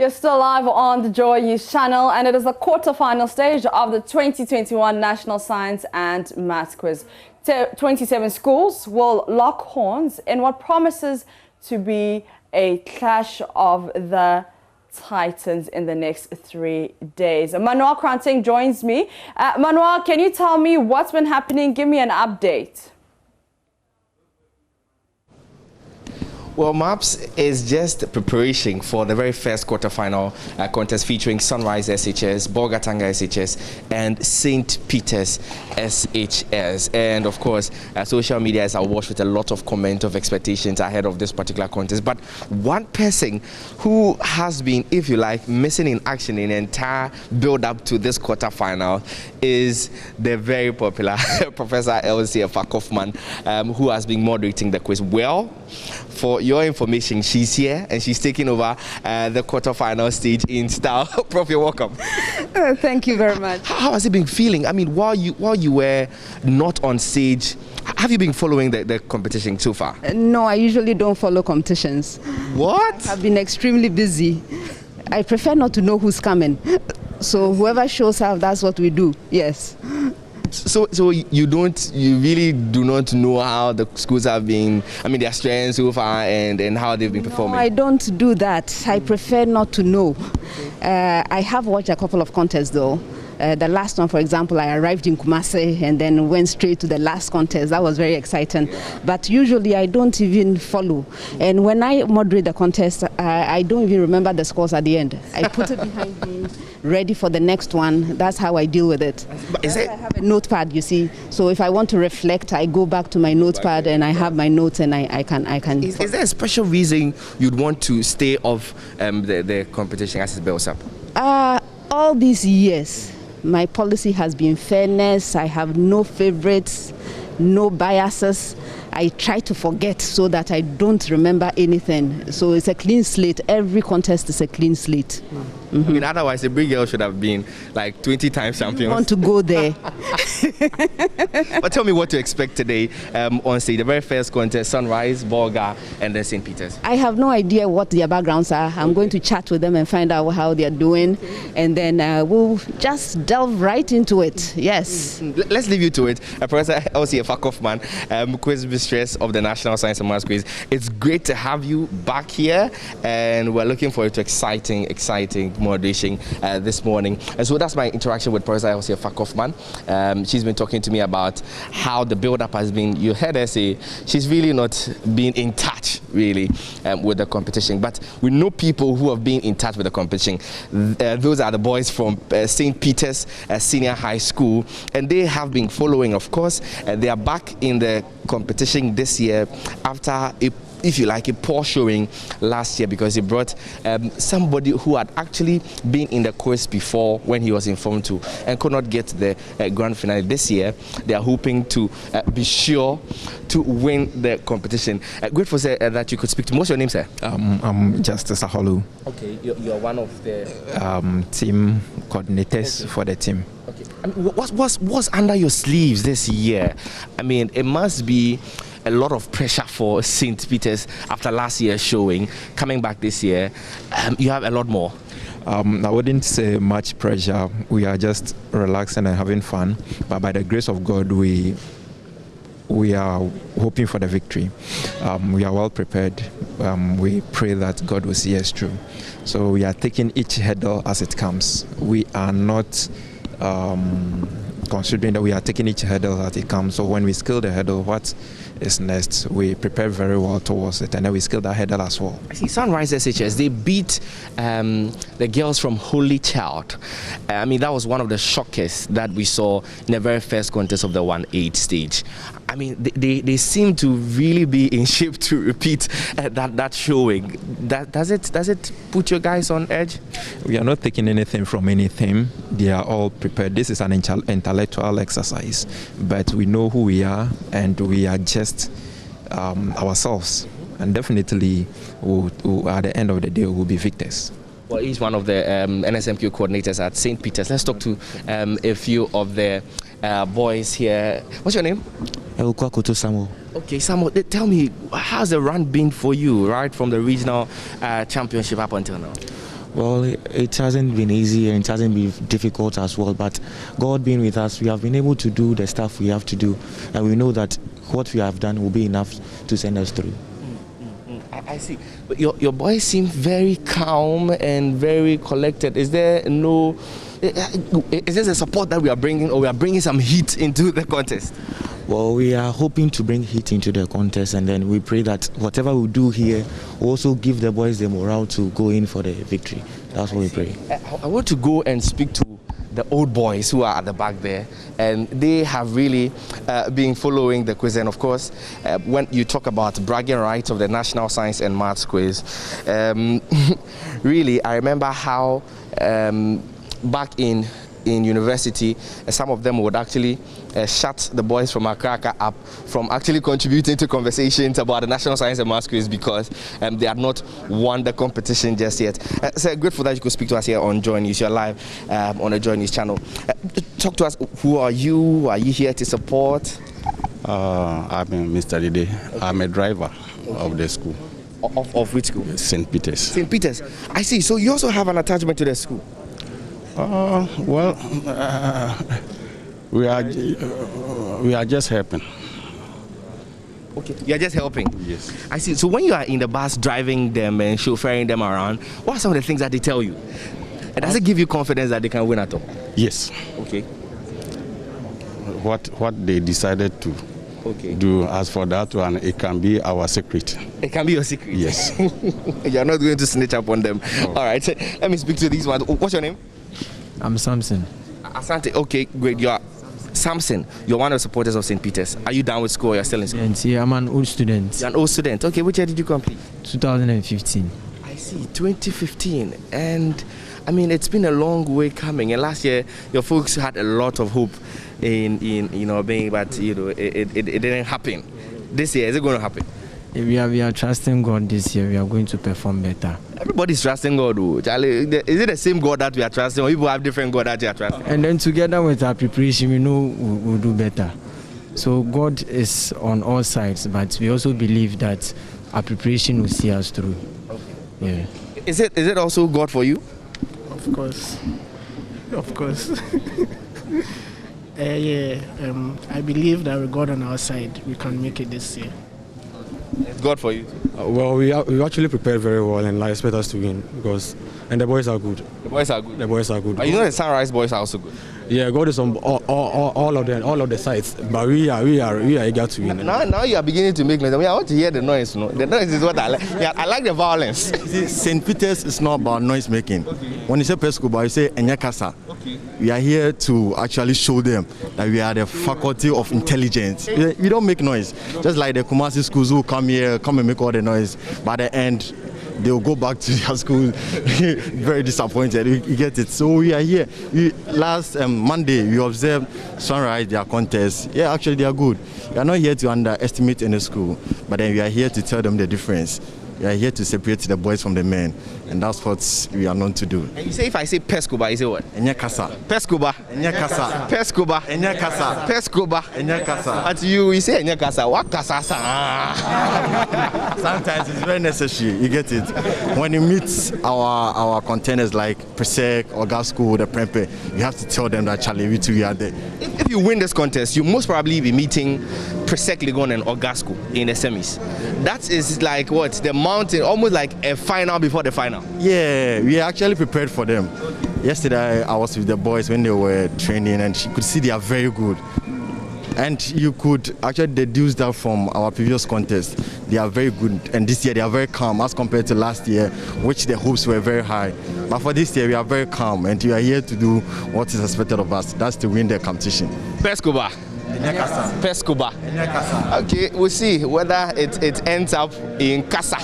You're still live on the Joy News channel, and it is the quarter-final stage of the 2021 National Science and Maths Quiz. 27 schools will lock horns in what promises to be a clash of the Titans in the next 3 days. Manuel Kranting joins me. Manuel, can you tell me what's been happening? Give me an update. Well, MAPS is just preparation for the very first quarterfinal contest featuring Sonrise SHS, Bolgatanga SHS, and St. Peter's SHS. And of course, social media is awash with a lot of comment of expectations ahead of this particular contest. But one person who has been, if you like, missing in action in the entire build-up to this quarterfinal is the very popular Professor Elsie Efakofman, who has been moderating the quiz. Well, for your information, she's here and she's taking over the quarterfinal stage in style. Prof, you're welcome. Thank you very much. How has it been feeling? I mean, while you were not on stage, have you been following the competition so far? No, I usually don't follow competitions. What? I've been extremely busy. I prefer not to know who's coming. So whoever shows up, that's what we do. Yes. So you really do not know how the schools have been, I mean, their strengths so far and how they've been performing? No, I don't do that. I prefer not to know. I have watched a couple of contests though. The last one, for example, I arrived in Kumasi and then went straight to the last contest. That was very exciting. But usually I don't even follow. And when I moderate the contest, I don't even remember the scores at the end. I put it behind me, ready for the next one. That's how I deal with it. I have a notepad, you see. So if I want to reflect, I go back to my notepad and I have my notes and I can. Is there a special reason you'd want to stay off the competition as it builds up? All these years, my policy has been fairness. I have no favorites, no biases. I try to forget so that I don't remember anything. So it's a clean slate. Every contest is a clean slate. I mean, otherwise, the big girl should have been like 20 times champions. I want to go there. But tell me what to expect today on stage. The very first contest, Sonrise, Bolga, and then St. Peter's. I have no idea what their backgrounds are. I'm going to chat with them and find out how they're doing. And then we'll just delve right into it. Yes. Let's leave you to it. Professor Elsie Efakofman, quiz mistress of the National Science and Maths Quiz. It's great to have you back here. And we're looking forward to exciting moderation this morning. And so that's my interaction with Professor Elsie Efakofman. She's been talking to me about how the build-up has been. You heard her say she's really not been in touch, really, with the competition. But we know people who have been in touch with the competition. Those are the boys from St. Peter's Senior High School, and they have been following, of course. They are back in the competition this year after if you like, a poor showing last year because he brought somebody who had actually been in the quiz before when he was informed to and could not get the grand finale. This year, they are hoping to be sure to win the competition. Grateful that you could speak to. What's your name, sir? I'm Justice Aholu. Okay, you're one of the team coordinators for the team. Okay, I mean, what's under your sleeves this year? I mean, it must be a lot of pressure for St. Peter's after last year's showing. Coming back this year, you have a lot more. I wouldn't say much pressure. We are just relaxing and having fun. But by the grace of God, we are hoping for the victory. We are well prepared. We pray that God will see us through. So we are taking each hurdle as it comes. We are not considering that we are taking each hurdle as it comes. So when we scale the hurdle, what is next? We prepare very well towards it, and then we scale that hurdle as well. I see Sonrise SHS, they beat the girls from Holy Child. I mean, that was one of the shockers that we saw in the very first contest of the 1-8 stage. I mean, they seem to really be in shape to repeat that showing. Does it put you guys on edge? We are not taking anything from anything. They are all prepared. This is an intellectual exercise, but we know who we are, and we are just ourselves. And definitely, at the end of the day, we'll be victors. Well, he's one of the NSMQ coordinators at St. Peter's. Let's talk to a few of the boys here. What's your name? Samuel. Okay, Samuel, tell me, how's the run been for you, right, from the regional championship up until now? Well, it hasn't been easy and it hasn't been difficult as well, but God being with us, we have been able to do the stuff we have to do, and we know that what we have done will be enough to send us through. I see. But your boys seem very calm and very collected. Is there a support that we are bringing, or we are bringing some heat into the contest? Well, we are hoping to bring heat into the contest, and then we pray that whatever we do here will also give the boys the morale to go in for the victory. That's what we pray. I want to go and speak to the old boys who are at the back there, and they have really been following the quiz. And of course, when you talk about bragging rights of the National Science and Maths quiz, really, I remember how back in university, some of them would actually shut the boys from Accra up from actually contributing to conversations about the National Science and Maths quiz because they had not won the competition just yet. So grateful that you could speak to us here on JoyNews. You're live on the JoyNews channel. Talk to us. Who are you? Are you here to support? I'm Mr. Dede. Okay. I'm a driver of the school. Of which school? St. Peter's. St. Peter's. I see. So you also have an attachment to the school? Well, we are just helping. Okay, you are just helping? Yes. I see. So when you are in the bus driving them and chauffeuring them around, what are some of the things that they tell you? And does it give you confidence that they can win at all? Yes. Okay. What they decided to do, as for that one, it can be our secret. It can be your secret? Yes. You're not going to snitch up on them? No. All right, so let me speak to these ones. What's your name? I'm Samson. Asante, okay, great. You are Samson. You're one of the supporters of St. Peter's. Are you done with school or you're still in school? Yeah, I'm an old student. You're an old student. Okay, which year did you complete? 2015. I see, 2015. And I mean, it's been a long way coming. And last year, your folks had a lot of hope in being, but it didn't happen. This year, is it going to happen? We are trusting God this year. We are going to perform better. Everybody's trusting God. Charlie, is it the same God that we are trusting, or people have different God that you are trusting? And then together with our preparation, we know we'll do better. So God is on all sides, but we also believe that our preparation will see us through. Okay. Yeah. Is it also God for you? Of course. I believe that with God on our side, we can make it this year. It's God for you. Well, we actually prepared very well, and I expect us to win and the boys are good. The boys are good. The boys are good. But you know the Sonrise boys are also good. Yeah, God is on all of the sides, but we are eager to win. Now you are beginning to make noise. I mean, I want to hear the noise. No, the noise is what I like. Yeah, I like the violence. See, St. Peter's is not about noise making. Okay. When you say Pescoba, you say Enyakasa. Okay. We are here to actually show them that we are the faculty of intelligence. We don't make noise. Just like the Kumasi schools who come and make all the noise. By the end, they'll go back to their school very disappointed. You get it? So we are here. Last Monday, we observed Sonrise, their contest. Yeah, actually, they are good. We are not here to underestimate any school, but then we are here to tell them the difference. We are here to separate the boys from the men, and that's what we are known to do. And you say, if I say Pescoba, you say what? Enyakasa. Pescoba. Enyakasa. Pescoba. Enyakasa. Pescoba. Enyakasa. At you say Enyakasa. What kasa? Sometimes it's very necessary. You get it. When you meet our contenders like Presec or Gasco, the Prempe, you have to tell them that Charlie, we are there. If you win this contest, you most probably be meeting Presec, Ligon, and Ogasco in the semis. That is like what? The mountain, almost like a final before the final. Yeah, we are actually prepared for them. Yesterday, I was with the boys when they were training, and you could see they are very good. And you could actually deduce that from our previous contest. They are very good, and this year they are very calm as compared to last year, which the hopes were very high. But for this year, we are very calm, and we are here to do what is expected of us. That's to win the competition. Pescoba. Pescoba. Okay, we'll see whether it ends up in Casa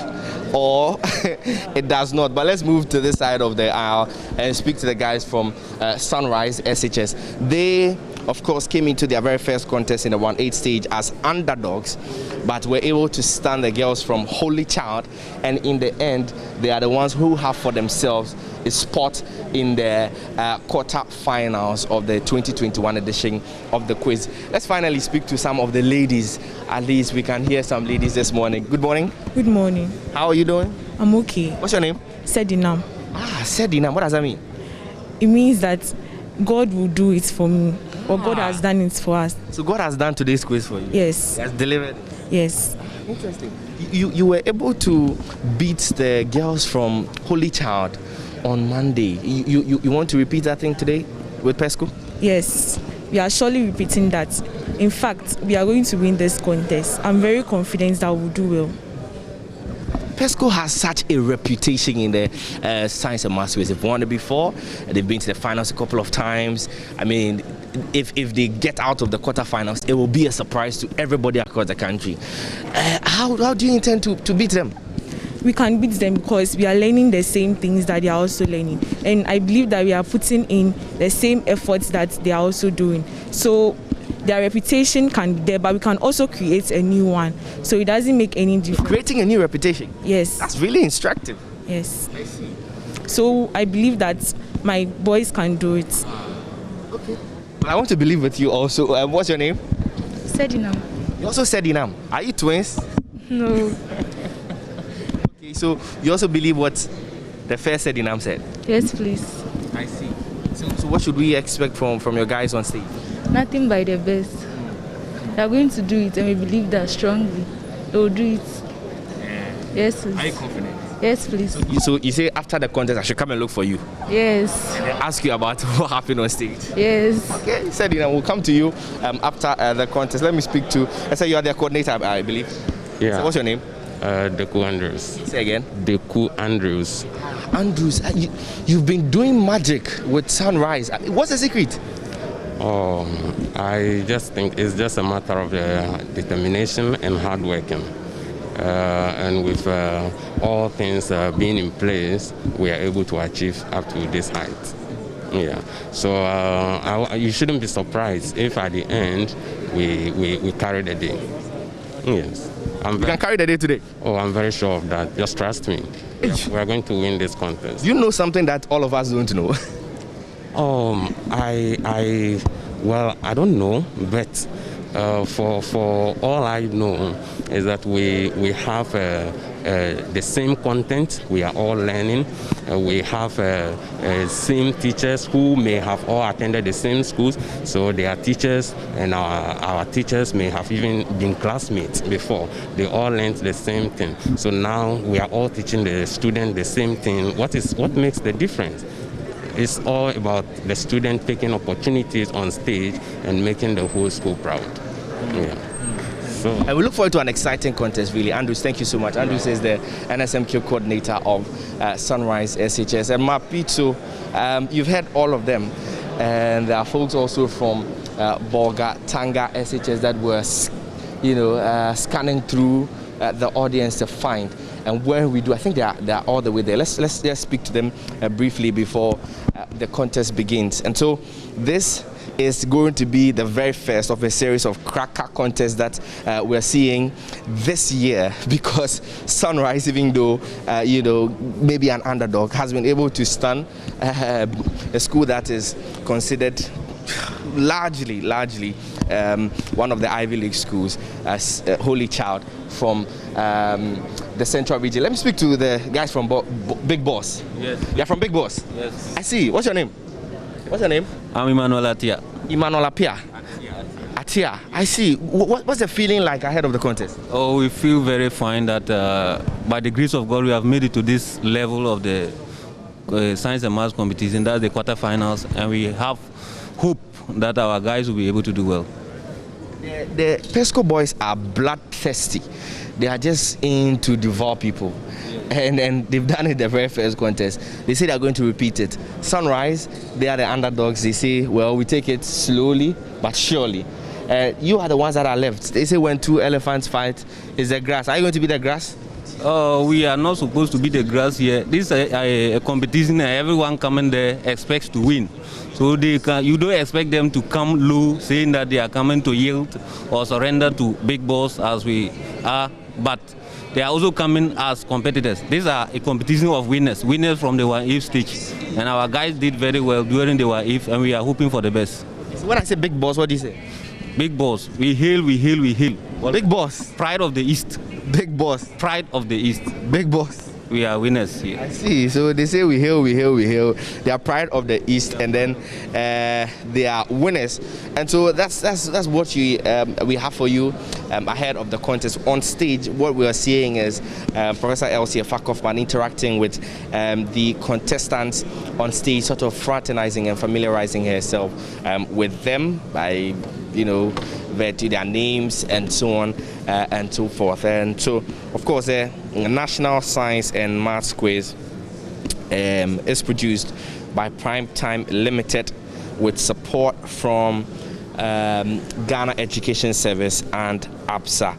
or it does not. But let's move to this side of the aisle and speak to the guys from Sonrise SHS. They, of course, came into their very first contest in the 1-8 stage as underdogs, but were able to stand the girls from Holy Child, and in the end, they are the ones who have for themselves a spot in the quarter-finals of the 2021 edition of the quiz. Let's finally speak to some of the ladies. At least we can hear some ladies this morning. Good morning. Good morning. How are you doing? I'm okay. What's your name? Sedinam. Sedinam, what does that mean? It means that God will do it for me, or God has done it for us. So God has done today's quiz for you? Yes. He has delivered? Yes. Interesting. You were able to beat the girls from Holy Child on Monday. You want to repeat that thing today with Pesco? Yes. We are surely repeating that. In fact, we are going to win this contest. I'm very confident that we'll do well. Pesco has such a reputation in the science and maths quiz. They've won it before. They've been to the finals a couple of times. I mean, if they get out of the quarterfinals, it will be a surprise to everybody across the country. How do you intend to beat them? We can beat them because we are learning the same things that they are also learning. And I believe that we are putting in the same efforts that they are also doing. So their reputation can be there, but we can also create a new one. So it doesn't make any difference. Creating a new reputation? Yes. That's really instructive. Yes. I see. So I believe that my boys can do it. Okay. I want to believe with you also. What's your name? Sedinam. You also Sedinam. Are you twins? No. Okay, so you also believe what the first Sedinam said? Yes, please. I see. So what should we expect from your guys on stage? Nothing by the best. They are going to do it, and we believe that strongly. They will do it. Yeah. Yes, please. Are you confident? Yes, please. So you say after the contest, I should come and look for you? Yes. And then ask you about what happened on stage? Yes. Okay, Sedina, we'll come to you after the contest. Let me speak to, I say you are the coordinator, I believe. Yeah. So what's your name? Deku Andrews. Say again? Deku Andrews. Andrews, you've been doing magic with Sonrise. What's the secret? I just think it's just a matter of determination and hard working. And with all things being in place, we are able to achieve up to this height. Yeah. So you shouldn't be surprised if at the end we carry the day. Yes. You can carry the day today? Oh, I'm very sure of that. Just trust me. We are going to win this contest. You know something that all of us don't know? Well, I don't know, but for all I know is that we have the same content. We are all learning. We have same teachers who may have all attended the same schools. So they are teachers, and our teachers may have even been classmates before. They all learned the same thing. So now we are all teaching the student the same thing. What makes the difference? It's all about the student taking opportunities on stage and making the whole school proud. Yeah. So, and we look forward to an exciting contest, really. Andrews, thank you so much. Andrews is the NSMQ coordinator of Sonrise SHS. And Mapito, you've heard all of them. And there are folks also from Bolgatanga SHS that were, scanning through the audience to find. And when we do, I think they are all the way there. Let's just speak to them briefly before the contest begins. And so this is going to be the very first of a series of cracker contests that we're seeing this year, because Sonrise, even though maybe an underdog, has been able to stun a school that is considered largely one of the Ivy League schools, as Holy Child from the Central Region. Let me speak to the guys from Big Boss. Yes. You're from Big Boss? Yes. I see. What's your name? What's your name? I'm Emmanuel Atia. Emmanuel Apia. Atia. I see. What's the feeling like ahead of the contest? Oh, we feel very fine that by the grace of God we have made it to this level of the science and maths competition. That's the quarterfinals, and we have hope that our guys will be able to do well. The Pesco boys are bloodthirsty. They are just in to devour people. And they've done it the very first contest. They say they're going to repeat it. Sonrise, they are the underdogs. They say, well, we take it slowly but surely. You are the ones that are left. They say when two elephants fight, it's the grass. Are you going to be the grass? We are not supposed to be the grass here. This is a competition, and everyone coming there expects to win. So you don't expect them to come low, saying that they are coming to yield or surrender to Big Boss as we are. But they are also coming as competitors. These are a competition of winners from the one-if stage. And our guys did very well during the one-if, and we are hoping for the best. So when I say Big Boss, what do you say? Big Boss. We hail. Well, Big Boss. Pride of the East. Big Boss. Pride of the East. Big Boss. we are winners here. I see. So they say we hail, we hail, we hail. They are pride of the East, and then they are winners. And so that's what we have for you ahead of the contest. On stage, what we are seeing is Professor Elsie Fakofman interacting with the contestants on stage, sort of fraternizing and familiarizing herself with them by, their names and so on and so forth. And so, of course, the National Science and Maths Quiz is produced by Prime Time Limited with support from Ghana Education Service and ABSA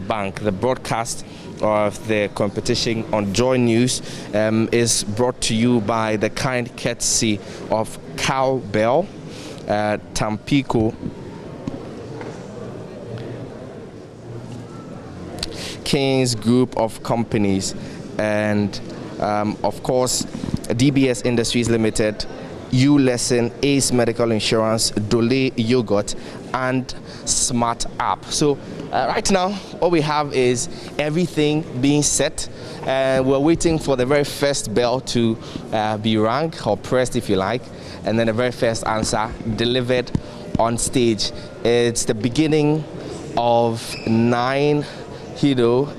Bank. The broadcast of the competition on JoyNews is brought to you by the kind courtesy of Cowbell, Tampico, King's Group of Companies, and of course DBS Industries Limited, U-Lesson, Ace Medical Insurance, Dole Yogurt, and Smart App. So right now all we have is everything being set, and we're waiting for the very first bell to be rung or pressed, if you like, and then the very first answer delivered on stage. It's the beginning of 9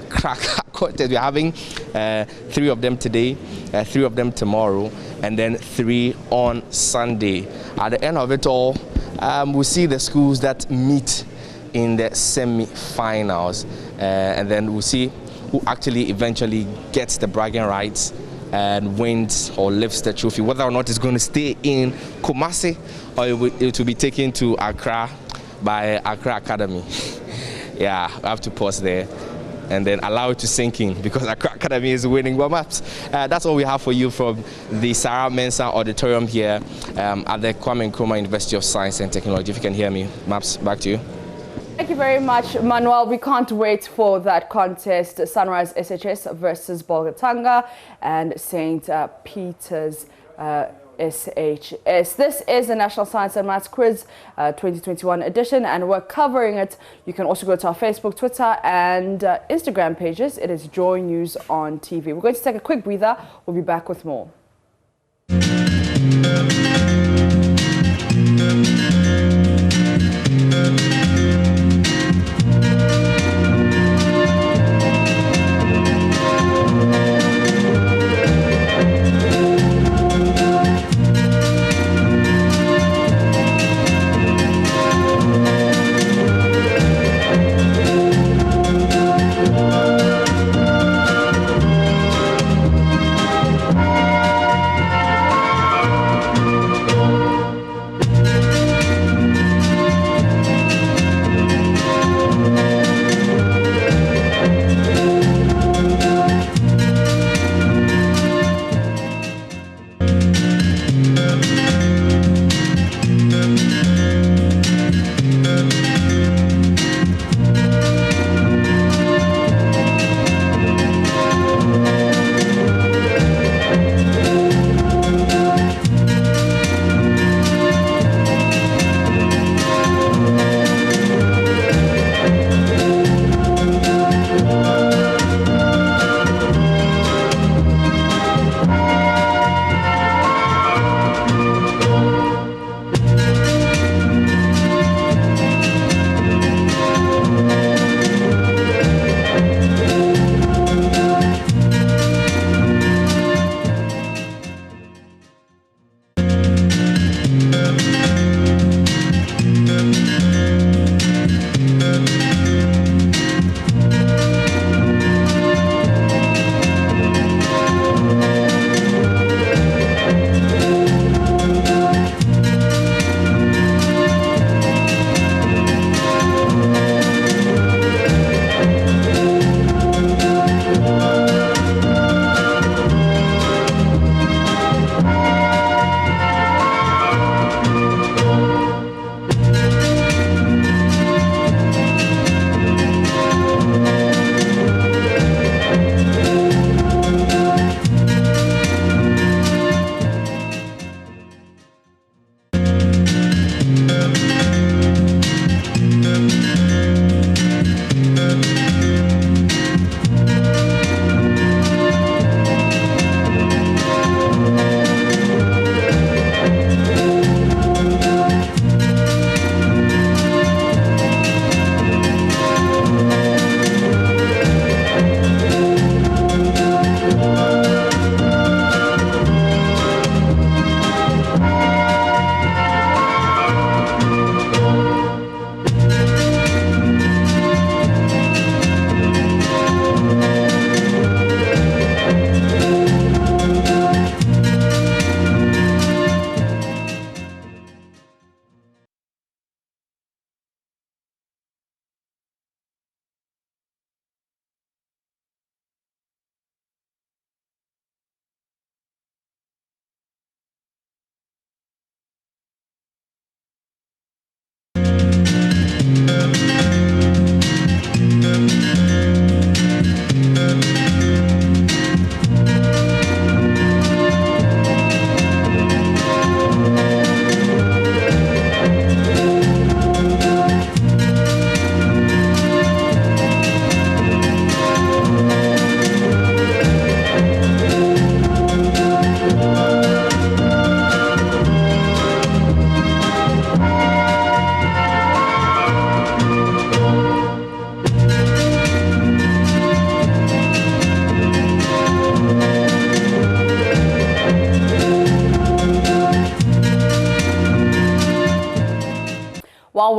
crack contest. We're having 3 of them today, 3 of them tomorrow, and then 3 on Sunday. At the end of it all, we'll see the schools that meet in the semi-finals, and then we'll see who actually eventually gets the bragging rights and wins or lifts the trophy, whether or not it's going to stay in Kumasi or it will be taken to Accra by Accra Academy. Yeah, I have to pause there and then allow it to sink in, because Accra Academy is winning warm ups. That's all we have for you from the Sarah Mensah Auditorium here at the Kwame Nkrumah University of Science and Technology. If you can hear me, Maps, back to you. Thank you very much, Manuel. We can't wait for that contest, Sonrise SHS versus Bolgatanga and St. Peter's SHS. This is the National Science and Maths Quiz 2021 edition, and we're covering it. You can also go to our Facebook, Twitter, and Instagram pages. It is Joy News on TV. We're going to take a quick breather. We'll be back with more.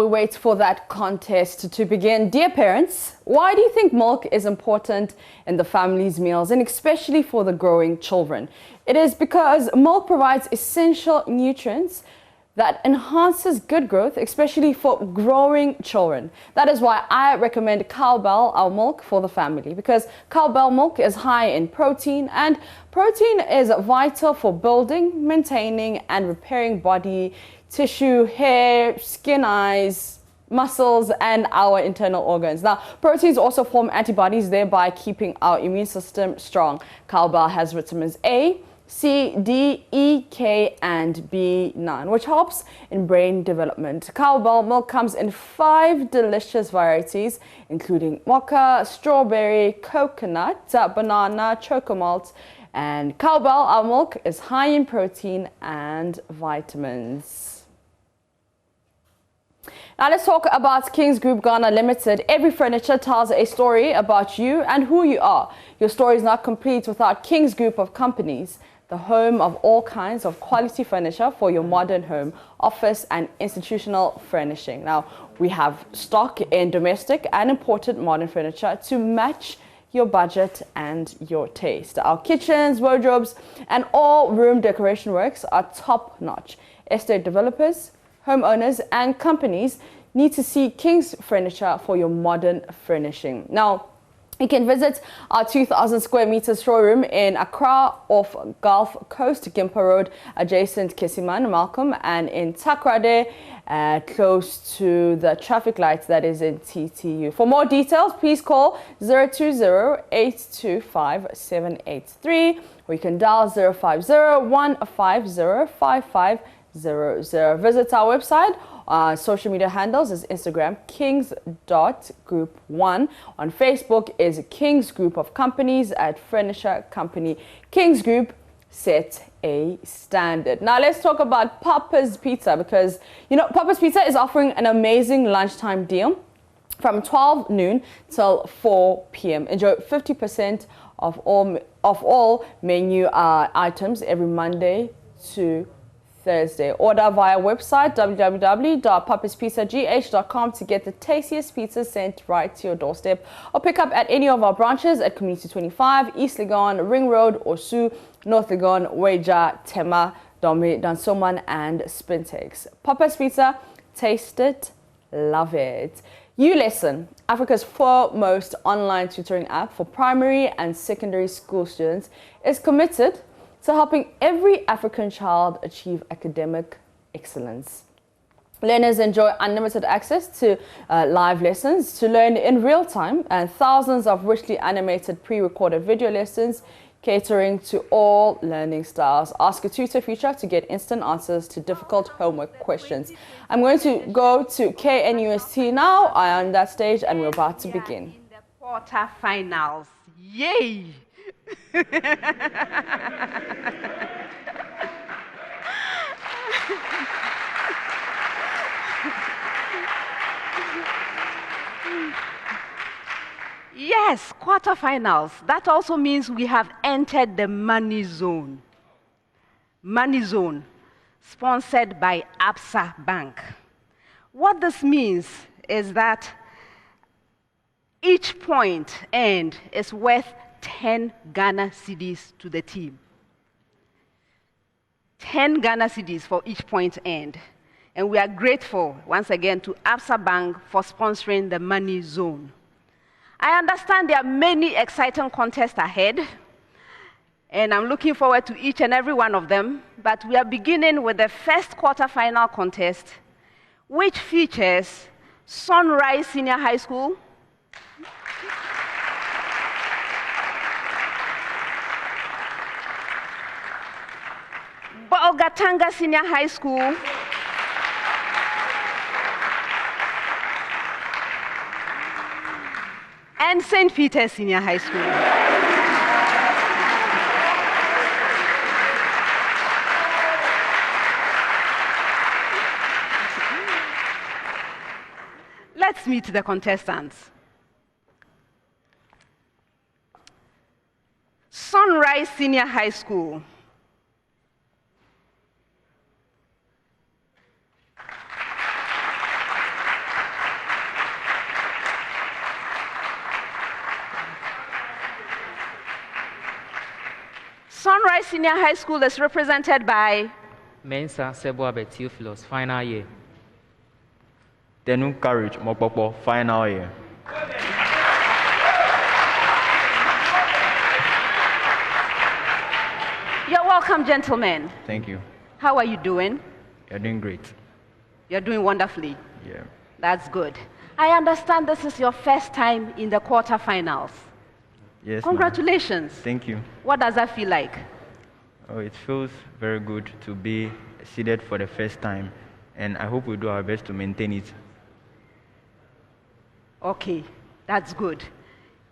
we wait for that contest to begin, dear parents, why do you think milk is important in the family's meals and especially for the growing children? It is because milk provides essential nutrients that enhances good growth, especially for growing children. That is why I recommend Cowbell, our milk for the family, because Cowbell milk is high in protein, and protein is vital for building, maintaining, and repairing body tissue, hair, skin, eyes, muscles, and our internal organs. Now, proteins also form antibodies, thereby keeping our immune system strong. Cowbell has vitamins A, C, D, E, K, and B9, which helps in brain development. Cowbell milk comes in 5 delicious varieties, including mocha, strawberry, coconut, banana, chocomalt, and Cowbell, our milk, is high in protein and vitamins. Now let's talk about Kings Group Ghana Limited. Every furniture tells a story about you and who you are. Your story is not complete without Kings Group of Companies, the home of all kinds of quality furniture for your modern home, office, and institutional furnishing. Now, we have stock in domestic and imported modern furniture to match your budget and your taste. Our kitchens, wardrobes, and all room decoration works are top-notch. Estate developers, homeowners, and companies need to see King's Furniture for your modern furnishing. Now, you can visit our 2,000 square meters showroom in Accra off Gulf Coast, Gimpa Road, adjacent Kesiman, Malcolm, and in Takrade, close to the traffic lights that is in TTU. For more details, please call 020-825-783, or you can dial 050-150-5500. Visit our website. Social media handles is Instagram kings.group1. On Facebook is Kings Group of Companies at Furniture Company. Kings Group set a standard. Now let's talk about Papa's Pizza, because you know Papa's Pizza is offering an amazing lunchtime deal from 12 noon till 4 p.m. Enjoy 50% of all menu items every Monday to Thursday. Order via website www.papaspizzagh.com to get the tastiest pizza sent right to your doorstep, or pick up at any of our branches at Community 25, East Legon, Ring Road, Osu, North Legon, Weja, Tema, Dome, Dansoman, and Spintex. Papa's Pizza, taste it, love it. ULesson, Africa's foremost online tutoring app for primary and secondary school students, is committed to helping every African child achieve academic excellence. Learners enjoy unlimited access to live lessons to learn in real time, and thousands of richly animated pre-recorded video lessons catering to all learning styles. Ask a tutor feature to get instant answers to difficult homework questions. I'm going to go to KNUST now. I am on that stage and we're about to begin. In the quarterfinals. Yay! Yes, quarterfinals. That also means we have entered the money zone. Money zone, sponsored by Absa Bank. What this means is that each point earned is worth 10 Ghana cedis to the team. 10 Ghana cedis for each point earned. And we are grateful once again to Absa Bank for sponsoring the money zone. I understand there are many exciting contests ahead, and I'm looking forward to each and every one of them, but we are beginning with the first quarterfinal contest, which features Sonrise Senior High School, Bolgatanga Senior High School, and St. Peter's Senior High School. Let's meet the contestants. Sonrise Senior High School. Sonrise Senior High School is represented by Mensa Seboabe Theophilus, final year. Tenun Courage Mopopo, final year. You're welcome, gentlemen. Thank you. How are you doing? You're doing great. You're doing wonderfully. Yeah. That's good. I understand this is your first time in the quarterfinals. Yes. Congratulations. Thank you. What does that feel like? Oh, it feels very good to be seeded for the first time, and I hope we do our best to maintain it. Okay, that's good.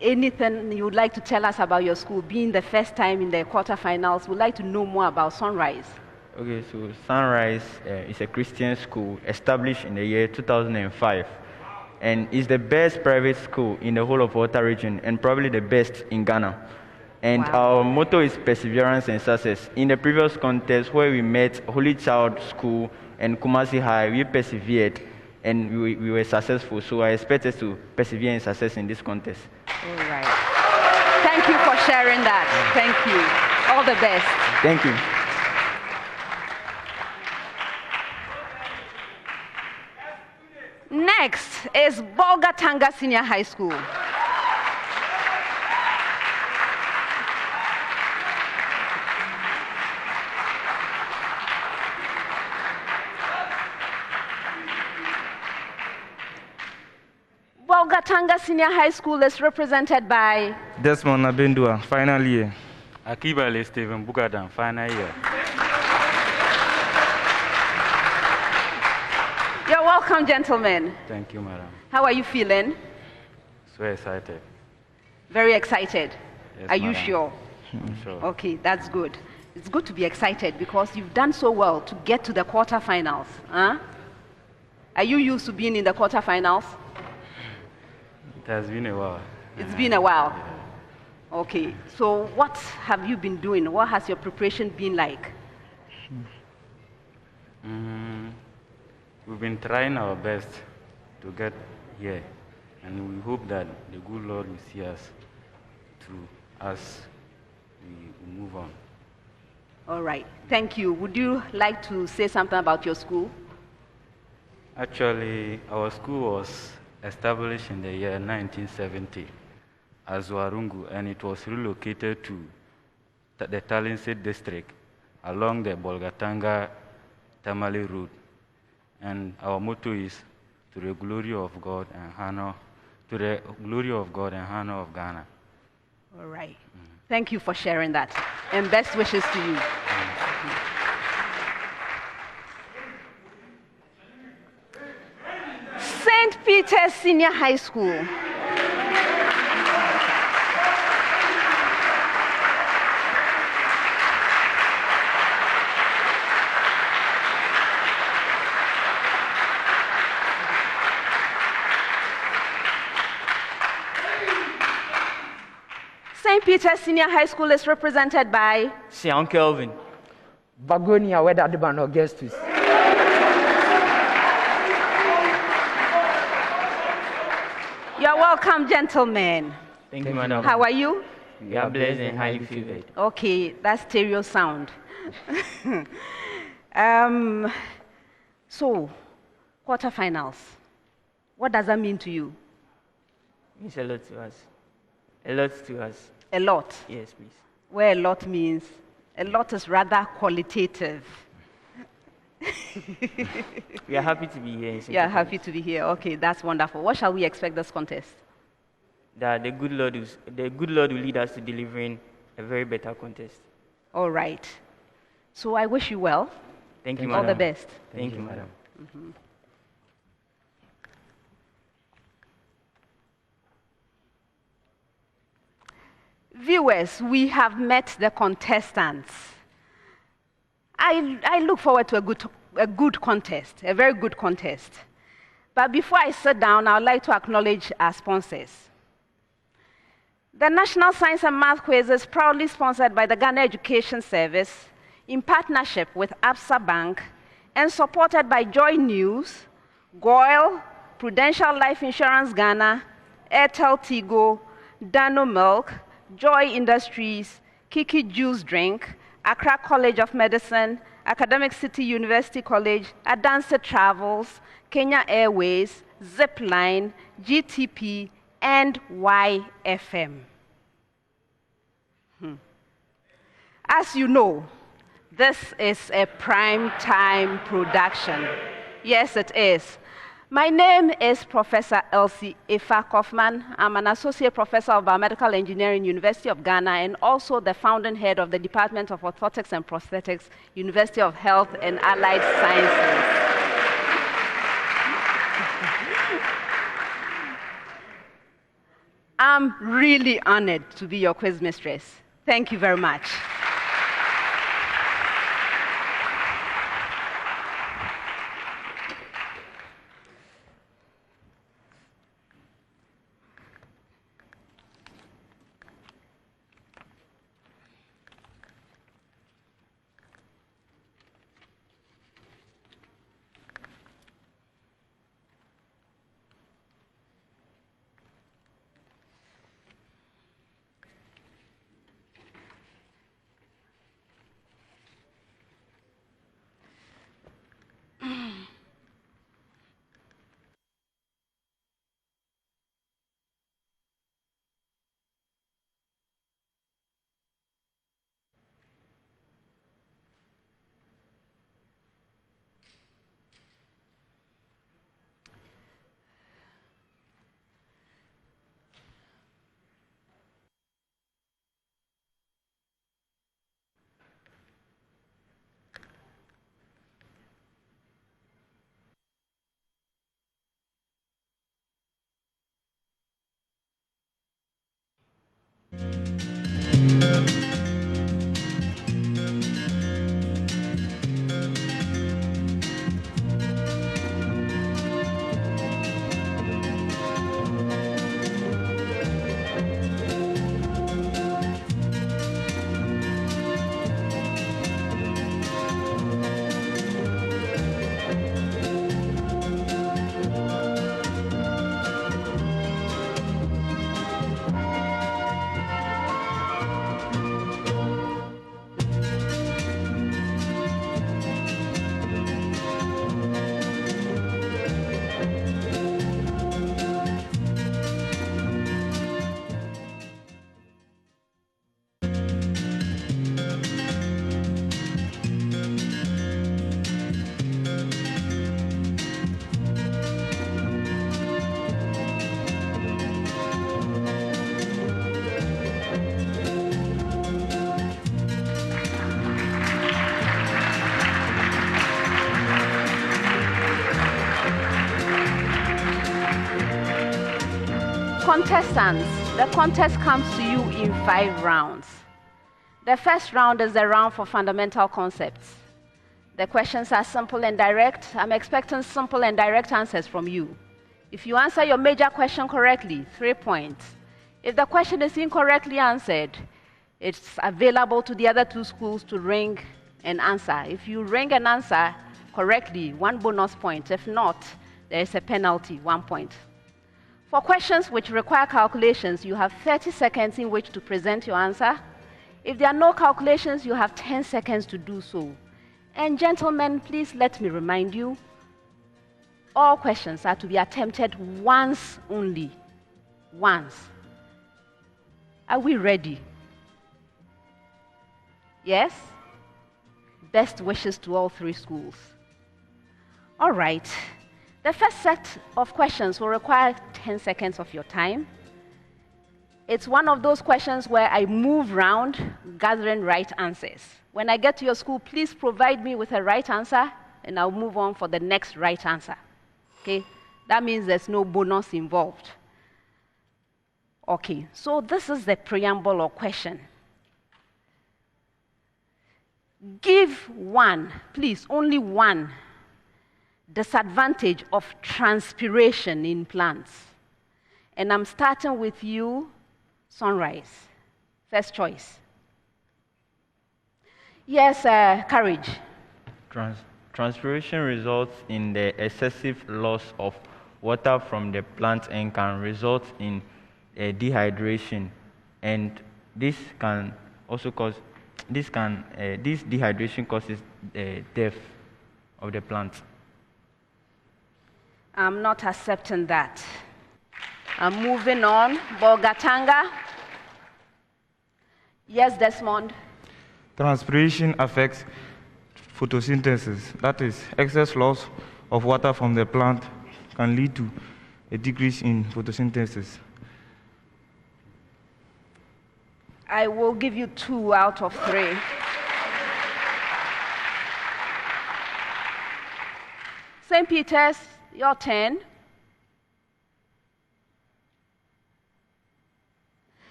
Anything you would like to tell us about your school being the first time in the quarterfinals? We'd like to know more about Sonrise. Okay, so Sonrise is a Christian school established in the year 2005, and is the best private school in the whole of Volta region, and probably the best in Ghana. And our motto is perseverance and success. In the previous contest where we met Holy Child School and Kumasi High, we persevered and we were successful. So I expect us to persevere in success in this contest. All right. Thank you for sharing that. Thank you. All the best. Thank you. Next is Bolgatanga Senior High School. Bolgatanga Senior High School is represented by Desmond Nabendua, final year. Akibale Stephen Bugadan, final year. You're welcome, gentlemen. Thank you, madam. How are you feeling? So excited. Very excited. Yes, are you madam. sure? I'm sure. Okay, that's good. It's good to be excited because you've done so well to get to the quarterfinals. Huh? Are you used to being in the quarterfinals? It has been a while. It's been a while. Okay, so what have you been doing? What has your preparation been like? We've been trying our best to get here, and we hope that the good Lord will see us through as we move on. All right, thank you. Would you like to say something about your school? Actually, our school was established in the year 1970 as Warungu, and it was relocated to the Talinsit district along the Bolgatanga Tamale route. And our motto is to the glory of God and honor, to the glory of God and honor of Ghana. All right. Thank you for sharing that, and best wishes to you. St. Peter's Senior High School. St. Peter's Senior High School is represented by Sean Kelvin. Bagonia, where the ban Augustus. You're welcome, gentlemen. Thank you, madam. How are you? We are blessed and highly favored. Okay, that's stereo sound. So, quarterfinals. What does that mean to you? It means a lot to us. A lot to us. A lot? Yes, please. Where a lot means, a lot is rather qualitative. We are happy to be here. You are happy to be here. Okay, that's wonderful. What shall we expect this contest? That the good Lord will lead us to delivering a very better contest. All right. So I wish you well. Thank you, All madam. the best. Thank you, madam. Mm-hmm. Viewers, we have met the contestants. I look forward to a good contest, a very good contest. But before I sit down, I would like to acknowledge our sponsors. The National Science and Math Quiz is proudly sponsored by the Ghana Education Service in partnership with Absa Bank and supported by JoyNews, Goyle, Prudential Life Insurance Ghana, Airtel Tigo, Dano Milk, Joy Industries, Kiki Juice Drink, Accra College of Medicine, Academic City University College, Adanse Travels, Kenya Airways, Zipline, GTP, and YFM. As you know, this is a prime time production. Yes, it is. My name is Professor Elsie Efa Kaufman. I'm an associate professor of biomedical engineering, University of Ghana, and also the founding head of the Department of Orthotics and Prosthetics, University of Health and Allied Sciences. I'm really honored to be your quiz mistress. Thank you very much. Contestants, the contest comes to you in 5 rounds. The first round is the round for fundamental concepts. The questions are simple and direct. I'm expecting simple and direct answers from you. If you answer your major question correctly, 3 points. If the question is incorrectly answered, it's available to the other 2 schools to ring and answer. If you ring and answer correctly, 1 bonus point. If not, there is a penalty, 1 point. For questions which require calculations, you have 30 seconds in which to present your answer. If there are no calculations, you have 10 seconds to do so. And gentlemen, please let me remind you, all questions are to be attempted once only. Once. Are we ready? Yes? Best wishes to all 3 schools. All right. The first set of questions will require 10 seconds of your time. It's one of those questions where I move around gathering right answers. When I get to your school, please provide me with a right answer, and I'll move on for the next right answer. Okay? That means there's no bonus involved. Okay, so this is the preamble or question. Give one, please, only one, disadvantage of transpiration in plants. And I'm starting with you, Sonrise. First choice. Yes, Courage. Transpiration results in the excessive loss of water from the plant and can result in dehydration. And this can also cause this dehydration causes death of the plant. I'm not accepting that. I'm moving on. Bolgatanga. Yes, Desmond. Transpiration affects photosynthesis. That is, excess loss of water from the plant can lead to a decrease in photosynthesis. I will give you 2 out of 3. St. Peter's, your turn.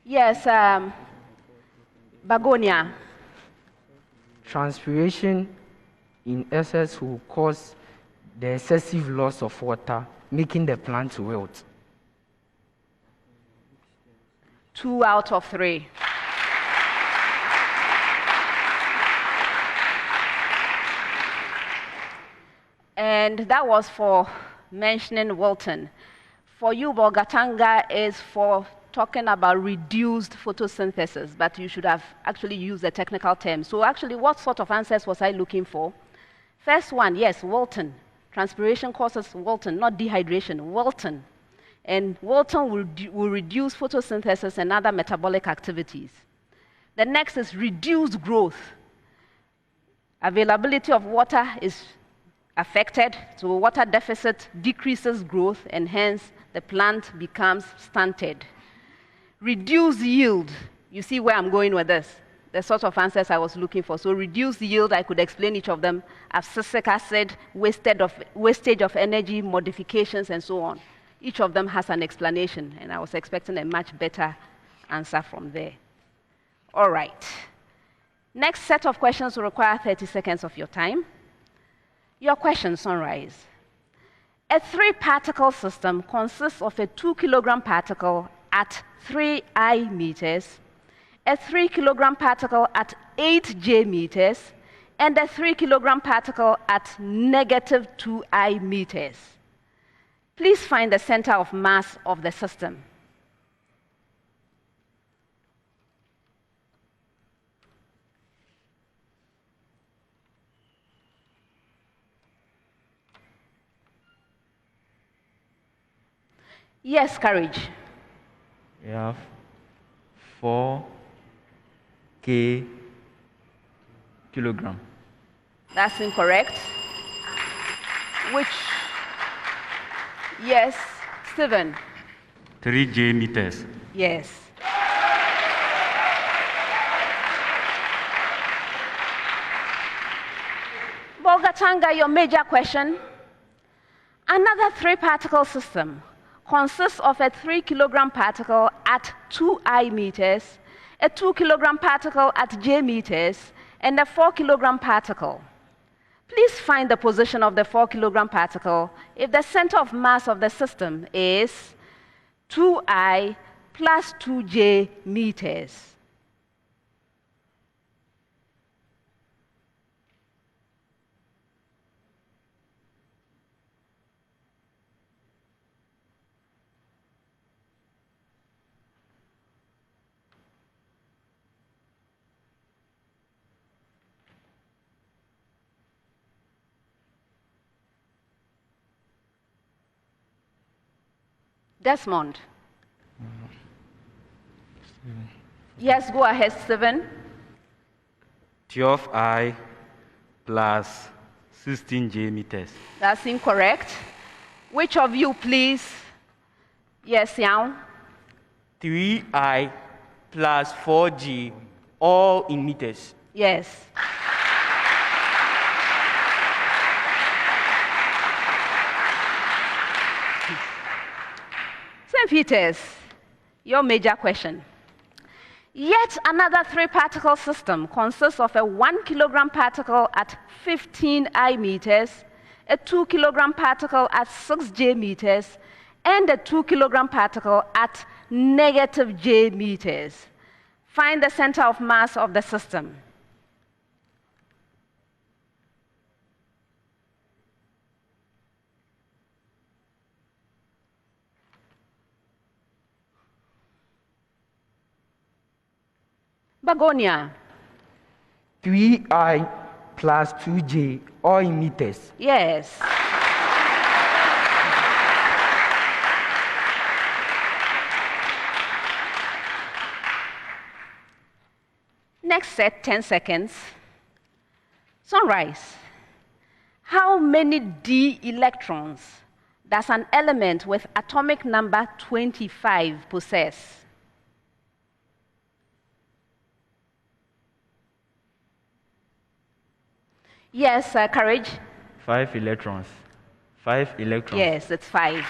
Yes, Bagonia. Transpiration in excess will cause the excessive loss of water, making the plant wilt. 2 out of 3. And that was for mentioning wilting. For you, Bolgatanga is for talking about reduced photosynthesis, but you should have actually used a technical term. So actually, what sort of answers was I looking for? First one, yes, wilting. Transpiration causes wilting, not dehydration, wilting. And wilting will reduce photosynthesis and other metabolic activities. The next is reduced growth. Availability of water is affected, so water deficit decreases growth, and hence the plant becomes stunted. Reduced yield. You see where I'm going with this? The sort of answers I was looking for. So reduced yield, I could explain each of them. Abscisic acid, wastage of energy, modifications, and so on. Each of them has an explanation, and I was expecting a much better answer from there. All right. Next set of questions will require 30 seconds of your time. Your question, Sonrise. A 3-particle system consists of a 2-kilogram particle at 3 I meters, a 3-kilogram particle at 8 J meters, and a 3-kilogram particle at negative 2 I meters. Please find the center of mass of the system. Yes, Courage. We have 4 kilogram. That's incorrect. Which? Yes, Stephen. 3 J meters. Yes. Bolgatanga, your major question. Another 3-particle system consists of a 3-kilogram particle at 2 I meters, a 2-kilogram particle at J meters, and a 4-kilogram particle. Please find the position of the 4-kilogram particle if the center of mass of the system is 2I plus 2J meters. Desmond. Yes, go ahead, Stephen. 12I plus 16J meters. That's incorrect. Which of you, please? Yes, Yang. 3I plus 4G, all in meters. Yes. St. Peter's, your major question. Yet another 3-particle system consists of a 1-kilogram particle at 15 I meters, a 2-kilogram particle at 6 J meters, and a 2-kilogram particle at negative J meters. Find the center of mass of the system. Begonia. 3I plus 2J, all in meters. Yes. Next set, 10 seconds. Sonrise. How many d electrons does an element with atomic number 25 possess? Yes, Courage. 5 electrons. 5 electrons. Yes, it's 5.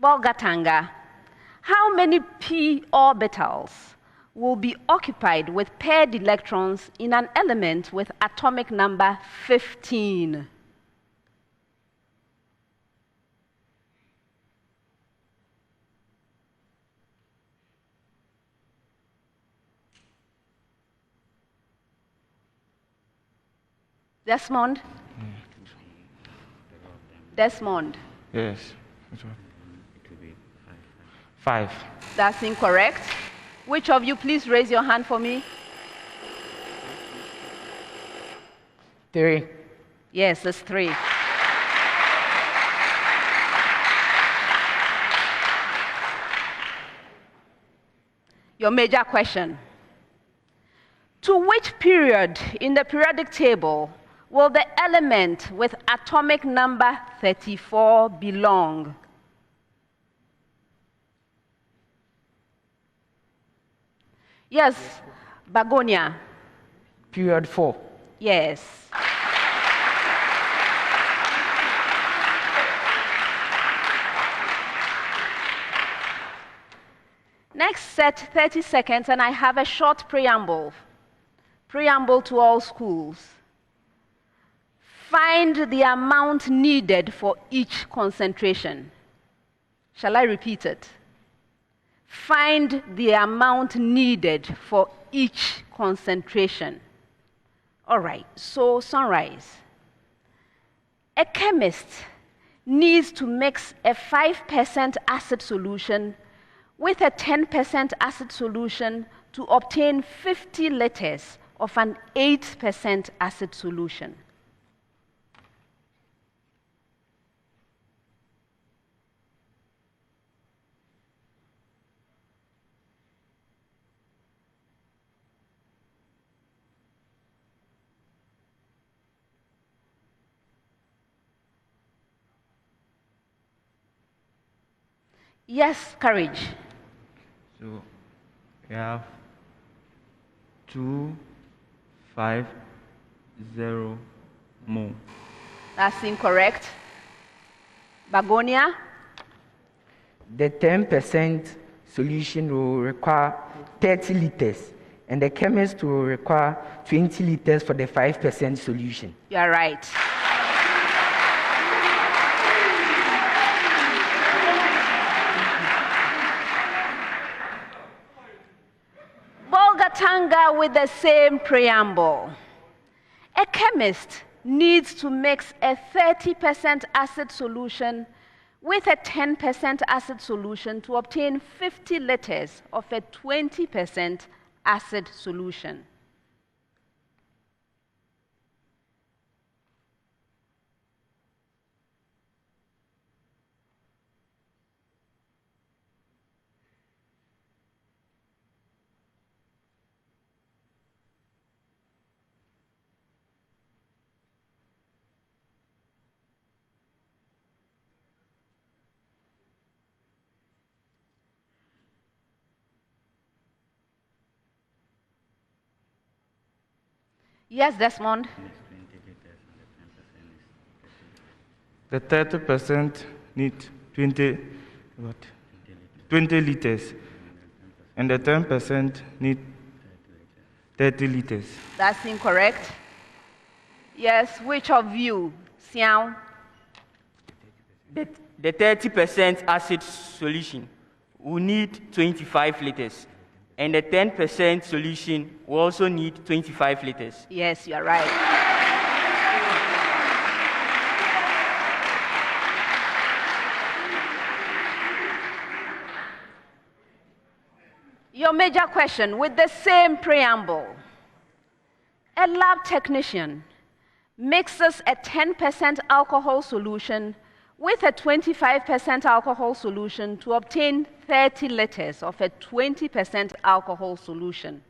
Bolgatanga. How many p orbitals will be occupied with paired electrons in an element with atomic number 15? Desmond? Desmond? Yes. 5. That's incorrect. Which of you please raise your hand for me? 3. Yes, it's 3. Your major question. To which period in the periodic table will the element with atomic number 34 belong? Yes, Begonia. Period 4. Yes. Next set, 30 seconds, and I have a short preamble. Preamble to all schools. Find the amount needed for each concentration. Shall I repeat it? Find the amount needed for each concentration. All right, so Sonrise. A chemist needs to mix a 5% acid solution with a 10% acid solution to obtain 50 liters of an 8% acid solution. Yes, Courage. So we have 250 mole. That's incorrect. Begonia? The 10% solution will require 30 liters, and the chemist will require 20 liters for the 5% solution. You are right. Bolgatanga with the same preamble. A chemist needs to mix a 30% acid solution with a 10% acid solution to obtain 50 liters of a 20% acid solution. Yes, Desmond. The 30% need 20 liters, and the 10% need 30 liters. That's incorrect. Yes, which of you, Xiao? The 30% acid solution will need 25 liters, and the 10% solution will also need 25 liters. Yes, you are right. Your major question with the same preamble. A lab technician mixes a 10% alcohol solution with a 25% alcohol solution to obtain 30 liters of a 20% alcohol solution.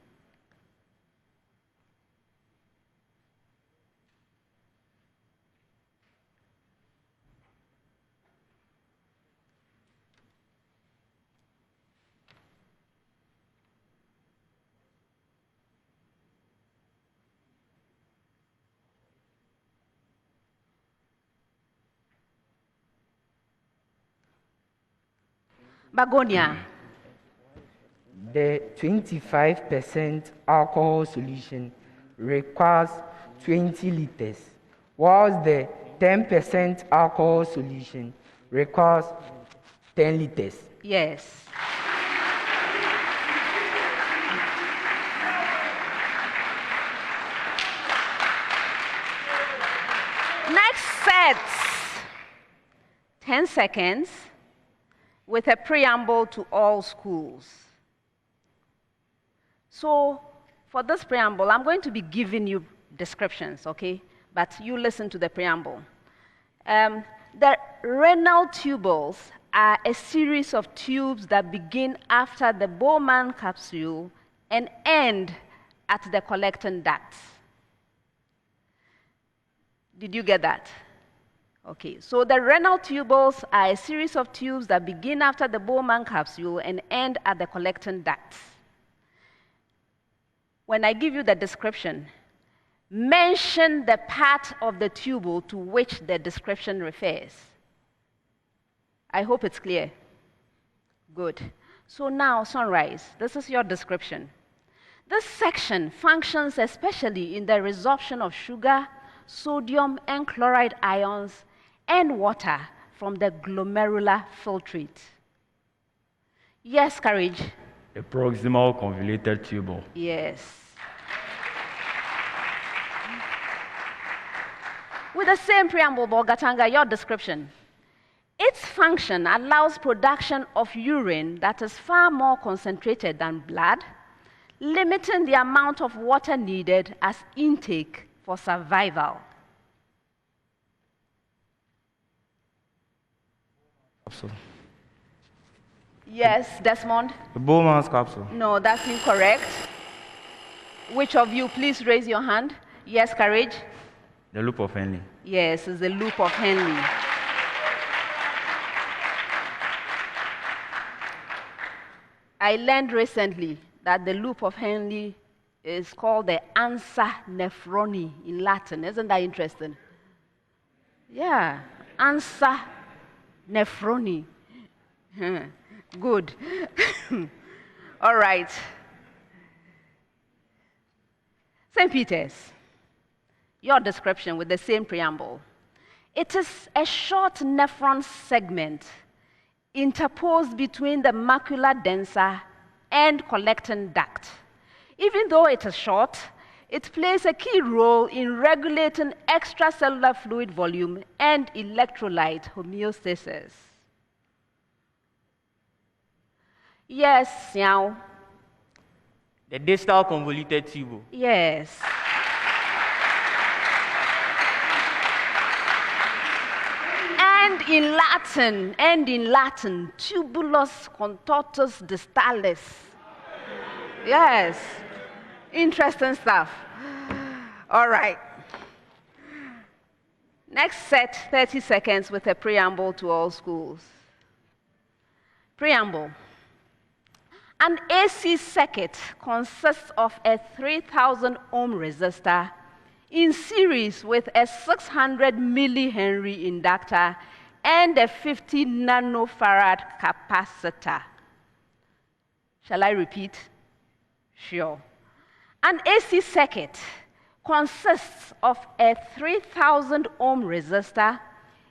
Bagonia. The 25% alcohol solution requires 20 liters, whilst the 10% alcohol solution requires 10 liters. Yes. Next set. 10 seconds with a preamble to all schools. So, for this preamble, I'm going to be giving you descriptions, okay? But you listen to the preamble. The renal tubules are a series of tubes that begin after the Bowman capsule and end at the collecting ducts. Did you get that? Okay, so the renal tubules are a series of tubes that begin after the Bowman capsule and end at the collecting ducts. When I give you the description, mention the part of the tubule to which the description refers. I hope it's clear. Good. So now, Sonrise, this is your description. This section functions especially in the resorption of sugar, sodium, and chloride ions and water from the glomerular filtrate. Yes, Courage? The proximal convoluted tubule. Yes. With the same preamble, Bolgatanga, your description. Its function allows production of urine that is far more concentrated than blood, limiting the amount of water needed as intake for survival. Capsule. Yes, Desmond? The Bowman's capsule. No, that's incorrect. Which of you, please raise your hand? Yes, Courage? The loop of Henle. Yes, it's the loop of Henle. I learned recently that the loop of Henle is called the ansa nephroni in Latin. Isn't that interesting? Yeah, ansa nephroni. Good. All right. St. Peter's, your description with the same preamble. It is a short nephron segment interposed between the macula densa and collecting duct. Even though it is short, it plays a key role in regulating extracellular fluid volume and electrolyte homeostasis. Yes, Xiao. The distal convoluted tubule. Yes. And in Latin, tubulus contortus distalis. Yes. Interesting stuff. All right. Next set, 30 seconds with a preamble to all schools. Preamble. An AC circuit consists of a 3,000 ohm resistor in series with a 600 millihenry inductor and a 50 nanofarad capacitor. Shall I repeat? Sure. An AC circuit consists of a 3,000 ohm resistor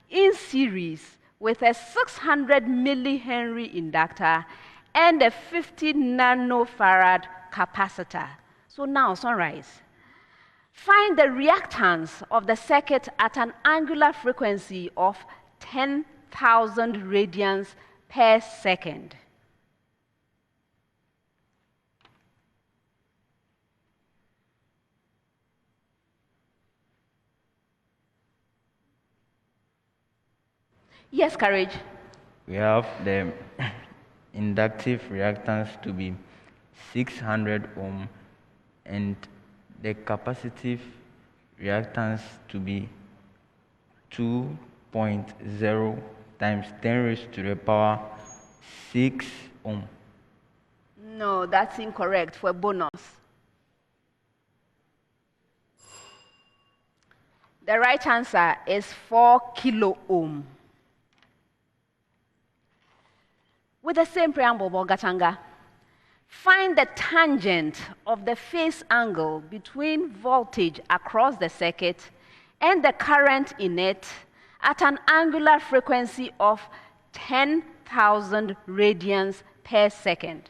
in series with a 600 millihenry inductor and a 50 nanofarad capacitor. So now, Sonrise, find the reactance of the circuit at an angular frequency of 10,000 radians per second. Yes, Courage. We have the inductive reactance to be 600 ohm and the capacitive reactance to be 2.0 times 10 raised to the power 6 ohm. No, that's incorrect for a bonus. The right answer is 4 kilo ohm. With the same preamble, Bolgatanga, find the tangent of the phase angle between voltage across the circuit and the current in it at an angular frequency of 10,000 radians per second.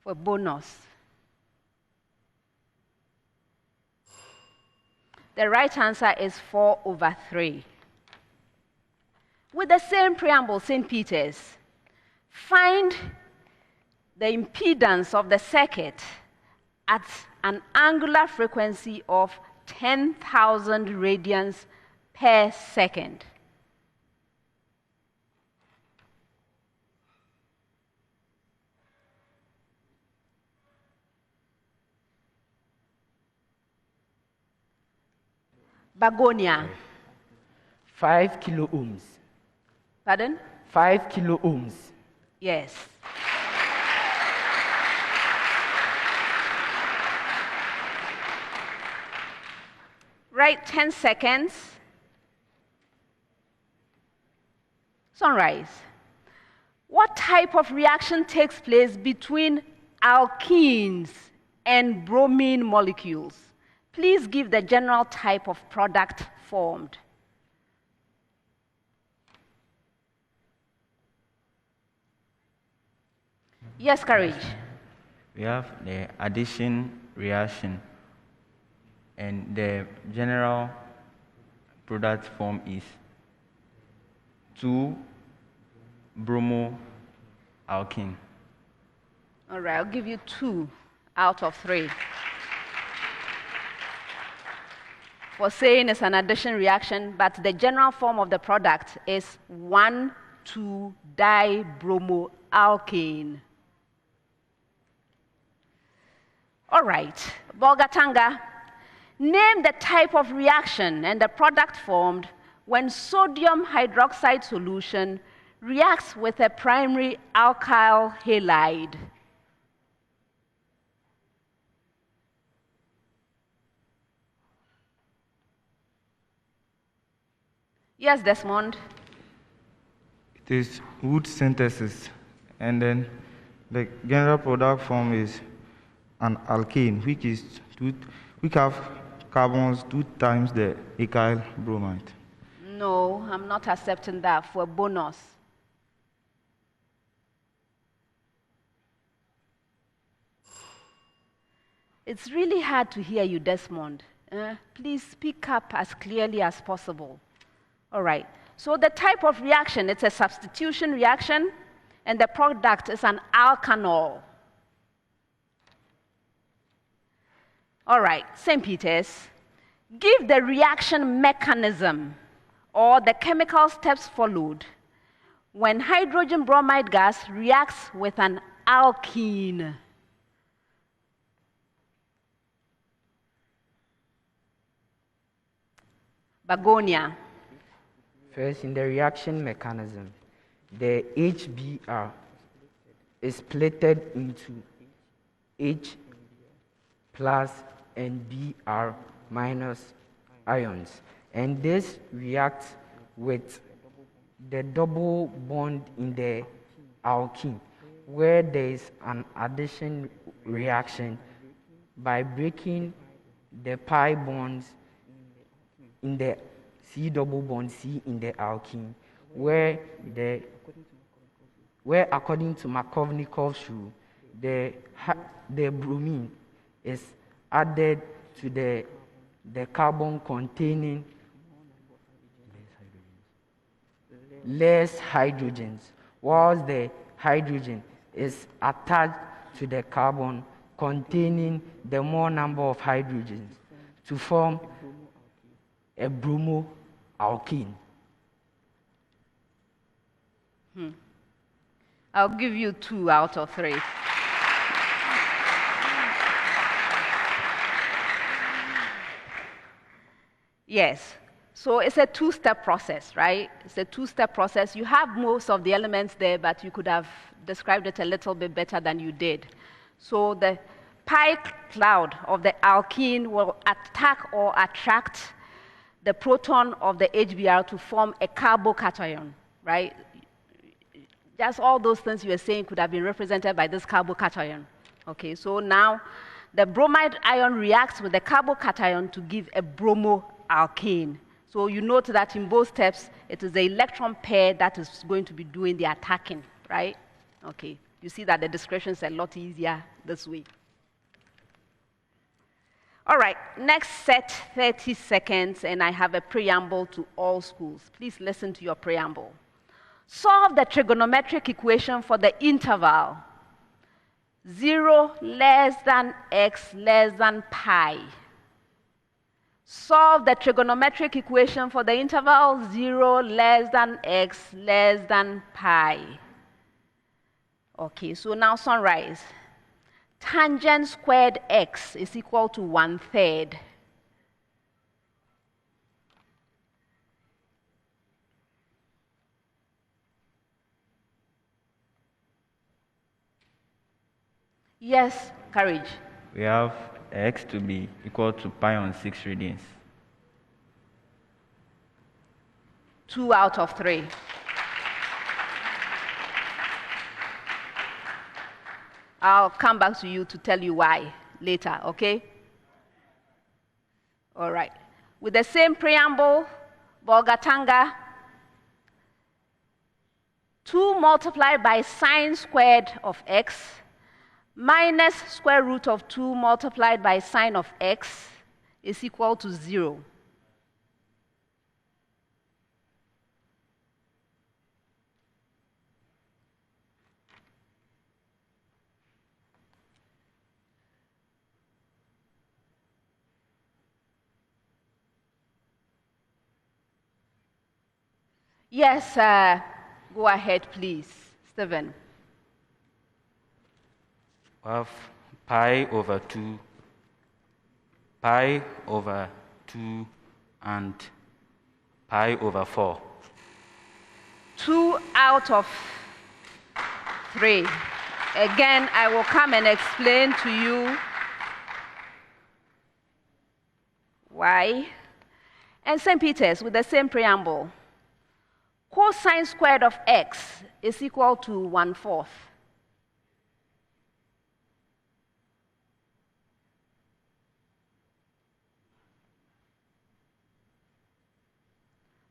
For bonus. The right answer is 4/3. With the same preamble, St. Peter's, find the impedance of the circuit at an angular frequency of 10,000 radians per second. Bagonia. 5 kilo ohms. Pardon? 5 kilo ohms. Yes. Right, 10 seconds. Sonrise. What type of reaction takes place between alkenes and bromine molecules? Please give the general type of product formed. Yes, Courage. We have the addition reaction, and the general product form is 2-bromoalkene. All right, I'll give you 2 out of 3. For saying it's an addition reaction, but the general form of the product is 1,2-dibromoalkane. All right, Bolgatanga, name the type of reaction and the product formed when sodium hydroxide solution reacts with a primary alkyl halide. Yes, Desmond. It is wood synthesis, and then the general product form is an alkane, which have carbons 2 times the acyl bromide. No, I'm not accepting that for a bonus. It's really hard to hear you, Desmond. Please speak up as clearly as possible. All right, so the type of reaction, it's a substitution reaction, and the product is an alkanol. All right, St. Peter's, give the reaction mechanism or the chemical steps followed when hydrogen bromide gas reacts with an alkene. Bagonia. First, in the reaction mechanism, the HBr is splitted into H plus and Br minus ions, and this reacts with the double bond in the alkene, where there is an addition reaction by breaking the pi bonds in the C double bond C in the alkene, where according to Markovnikov's rule, the bromine is added to the carbon containing less hydrogens, whilst the hydrogen is attached to the carbon containing the more number of hydrogens to form a bromoalkene. I'll give you 2 out of 3. Yes. So it's a 2-step process, right? It's a 2-step process. You have most of the elements there, but you could have described it a little bit better than you did. So the pi cloud of the alkene will attack or attract the proton of the HBr to form a carbocation, right? Just all those things you were saying could have been represented by this carbocation. Okay, so now the bromide ion reacts with the carbocation to give a bromoalkane. So you note that in both steps, it is the electron pair that is going to be doing the attacking, right? Okay, you see that the description is a lot easier this way. All right, next set, 30 seconds, and I have a preamble to all schools. Please listen to your preamble. Solve the trigonometric equation for the interval 0 less than x less than pi. Solve the trigonometric equation for the interval 0 less than x less than pi. Okay, so now Sonrise. Tangent squared x is equal to 1/3. Yes, Courage. We have x to be equal to pi on 6 radians. 2 out of 3. I'll come back to you to tell you why later, okay? All right. With the same preamble, Bolgatanga, 2 multiplied by sine squared of x minus square root of 2 multiplied by sine of x is equal to 0. Yes, go ahead, please, Stephen. We have pi over 2, pi over 2, and pi over 4. 2 out of 3. Again, I will come and explain to you why. And St. Peter's with the same preamble. Cosine squared of x is equal to 1/4.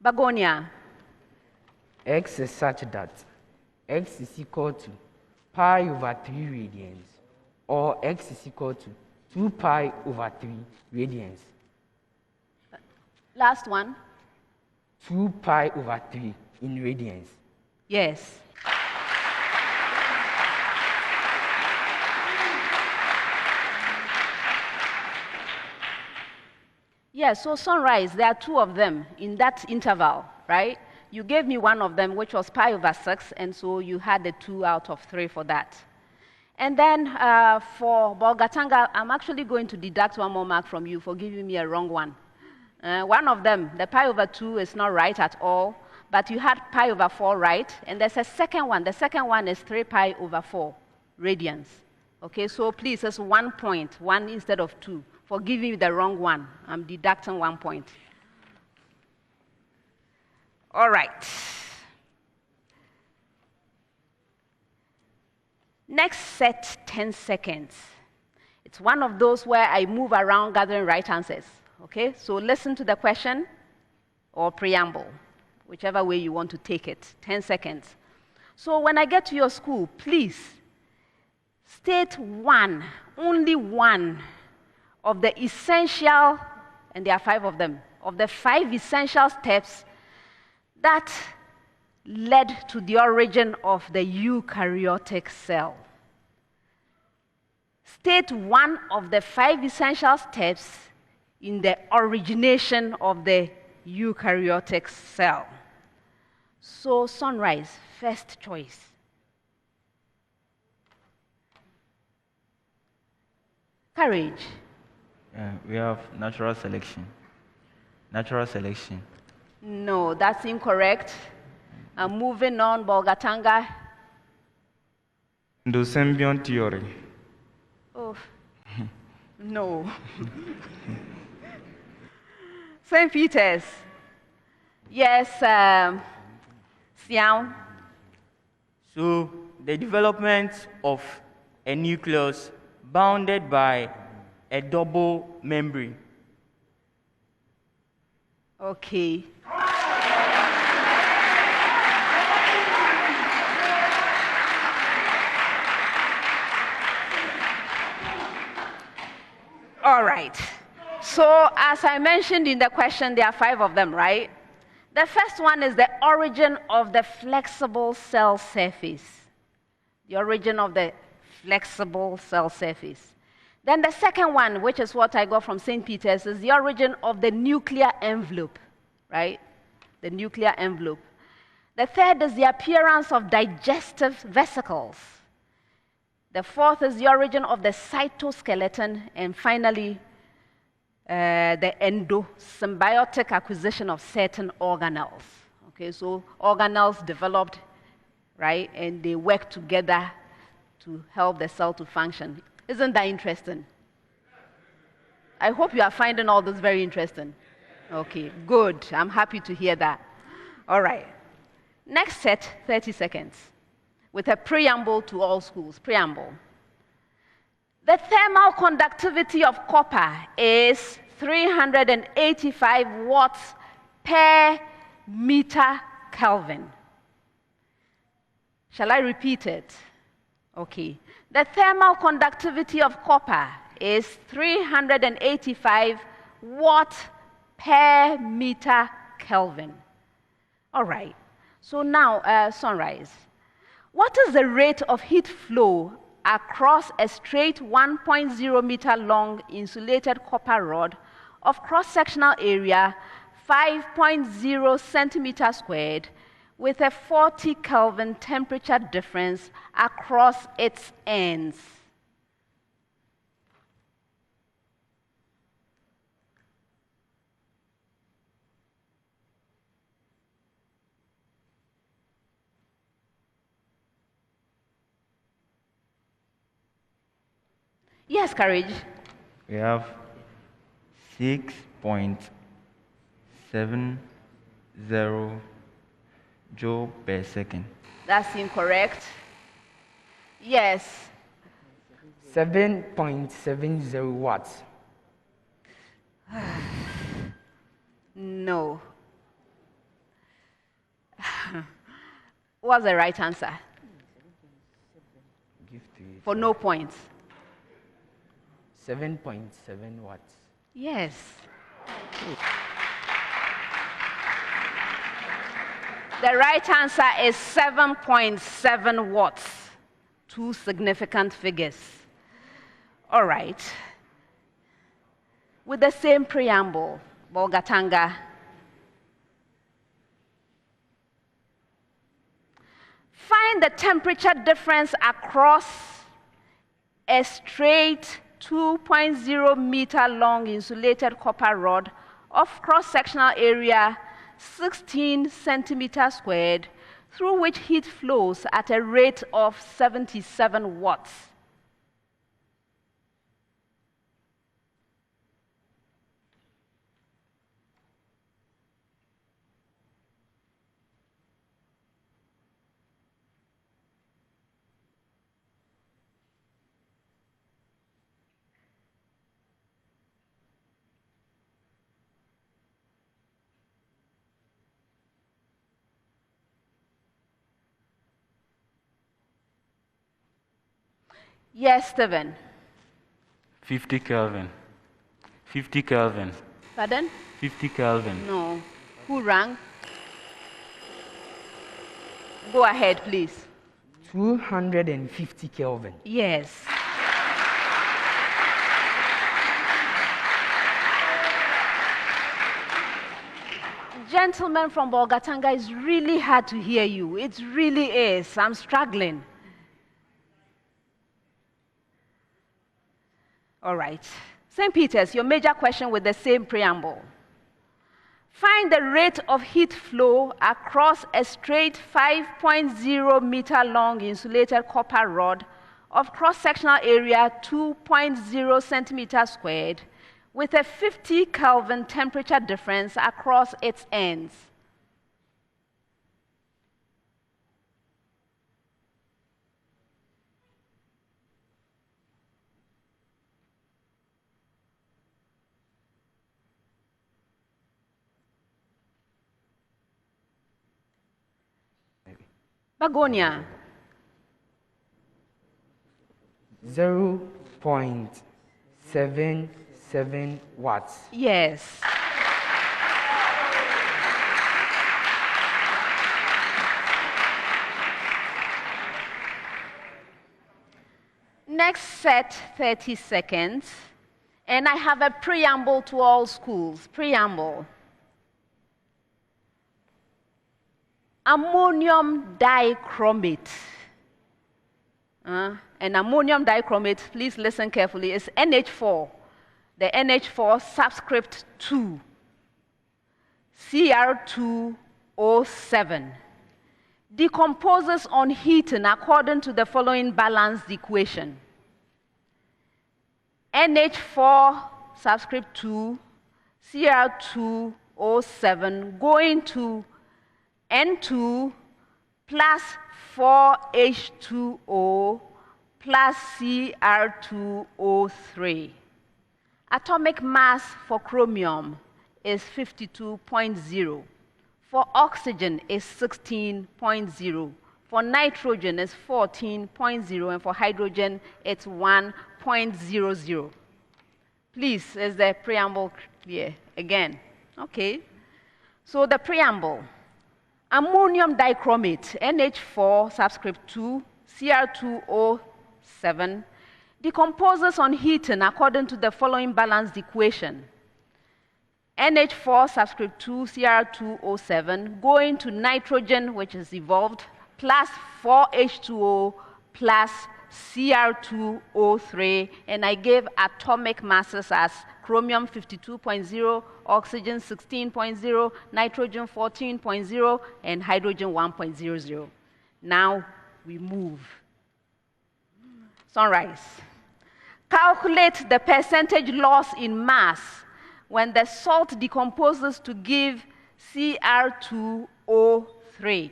Begonia. X is such that x is equal to pi over 3 radians, or x is equal to 2 pi over 3 radians. Last one. 2 pi over 3 in radians. Yes. Yes, so Sonrise, there are 2 of them in that interval, right? You gave me one of them, which was pi over 6, and so you had the 2 out of 3 for that. And then for Bolgatanga, I'm actually going to deduct 1 more mark from you for giving me a wrong one. One of them, the pi over 2, is not right at all, but you had pi over 4 right, and there's a second one. The second one is 3 pi over 4 radians. Okay, so please, it's 1 point, 1 instead of 2. For giving you the wrong one, I'm deducting 1 point. All right. Next set, 10 seconds. It's one of those where I move around gathering right answers. Okay, so listen to the question. or preamble, whichever way you want to take it, 10 seconds. So when I get to your school, please state one, only one of the essential, and there are 5 of them, of the 5 essential steps that led to the origin of the eukaryotic cell. State one of the 5 essential steps in the origination of the eukaryotic cell. So, Sonrise, first choice. Courage. We have natural selection. Natural selection. No, that's incorrect. Moving on, Bolgatanga. The symbiont theory. Oh, no. St. Peter's. Yes, Sian. So, the development of a nucleus bounded by a double membrane. Okay. All right. So, as I mentioned in the question, there are 5 of them, right? The first one is the origin of the flexible cell surface. The origin of the flexible cell surface. Then the second one, which is what I got from St. Peter's, is the origin of the nuclear envelope, right? The nuclear envelope. The third is the appearance of digestive vesicles. The fourth is the origin of the cytoskeleton, and finally, the endosymbiotic acquisition of certain organelles. Okay, so organelles developed, right, and they work together to help the cell to function. Isn't that interesting? I hope you are finding all this very interesting. Okay, good. I'm happy to hear that. All right. Next set, 30 seconds, with a preamble to all schools. Preamble. The thermal conductivity of copper is 385 watts per meter Kelvin. Shall I repeat it? Okay. The thermal conductivity of copper is 385 watts per meter Kelvin. All right. So now, Sonrise. What is the rate of heat flow across a straight 1.0 meter long insulated copper rod of cross-sectional area 5.0 centimeters squared with a 40 Kelvin temperature difference across its ends? Yes, Courage. We have 6.70 joule per second. That's incorrect. Yes. 7.70 watts. No. What's the right answer? For no points. 7.7 watts. Yes. The right answer is 7.7 watts. 2 significant figures. All right. With the same preamble, Bolgatanga. Find the temperature difference across a straight 2.0 meter long insulated copper rod of cross-sectional area 16 centimeters squared, through which heat flows at a rate of 77 watts. Yes, Stephen. 50 Kelvin. 50 Kelvin. Pardon? 50 Kelvin. No. Who rang? Go ahead, please. 250 Kelvin. Yes. Gentlemen from Bolgatanga, it's really hard to hear you. It really is. I'm struggling. All right. St. Peter's, your major question with the same preamble. Find the rate of heat flow across a straight 5.0 meter long insulated copper rod of cross-sectional area 2.0 centimeters squared with a 50 Kelvin temperature difference across its ends. Begonia. 0.77 watts. Yes. Next set, 30 seconds. And I have a preamble to all schools. Preamble. Ammonium dichromate. And ammonium dichromate, please listen carefully, is NH4. The NH4 subscript 2, Cr2O7. Decomposes on heating according to the following balanced equation. NH4 subscript 2, Cr2O7 going to N2 plus 4H2O plus Cr2O3. Atomic mass for chromium is 52.0. For oxygen is 16.0. For nitrogen is 14.0. And for hydrogen it's 1.00. Please, is the preamble clear? Again. Okay. So the preamble. Ammonium dichromate, NH4 subscript 2, Cr2O7, decomposes on heating according to the following balanced equation. NH4 subscript 2, Cr2O7, going to nitrogen, which is evolved, plus 4H2O plus Cr2O3, and I gave atomic masses as chromium 52.0, oxygen 16.0, nitrogen 14.0, and hydrogen 1.00. Now we move. Sonrise. Calculate the percentage loss in mass when the salt decomposes to give Cr2O3.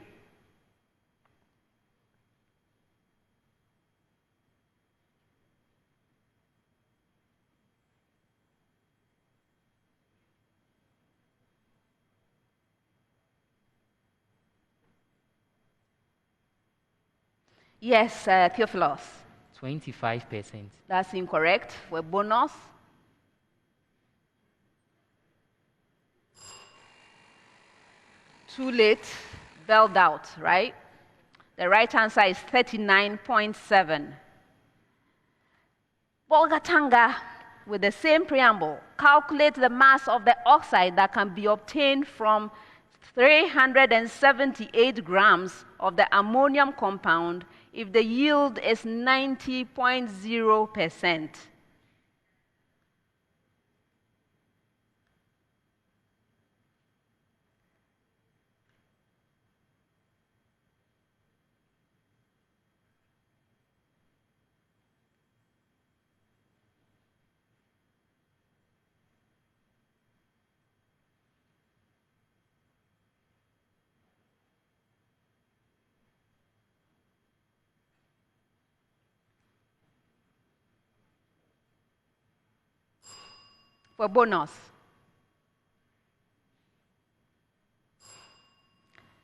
Yes, Theophilus. 25%. That's incorrect. For bonus. Too late. Bailed out, right? The right answer is 39.7. Bolgatanga, with the same preamble, calculate the mass of the oxide that can be obtained from 378 grams of the ammonium compound if the yield is 90.0%. For bonus.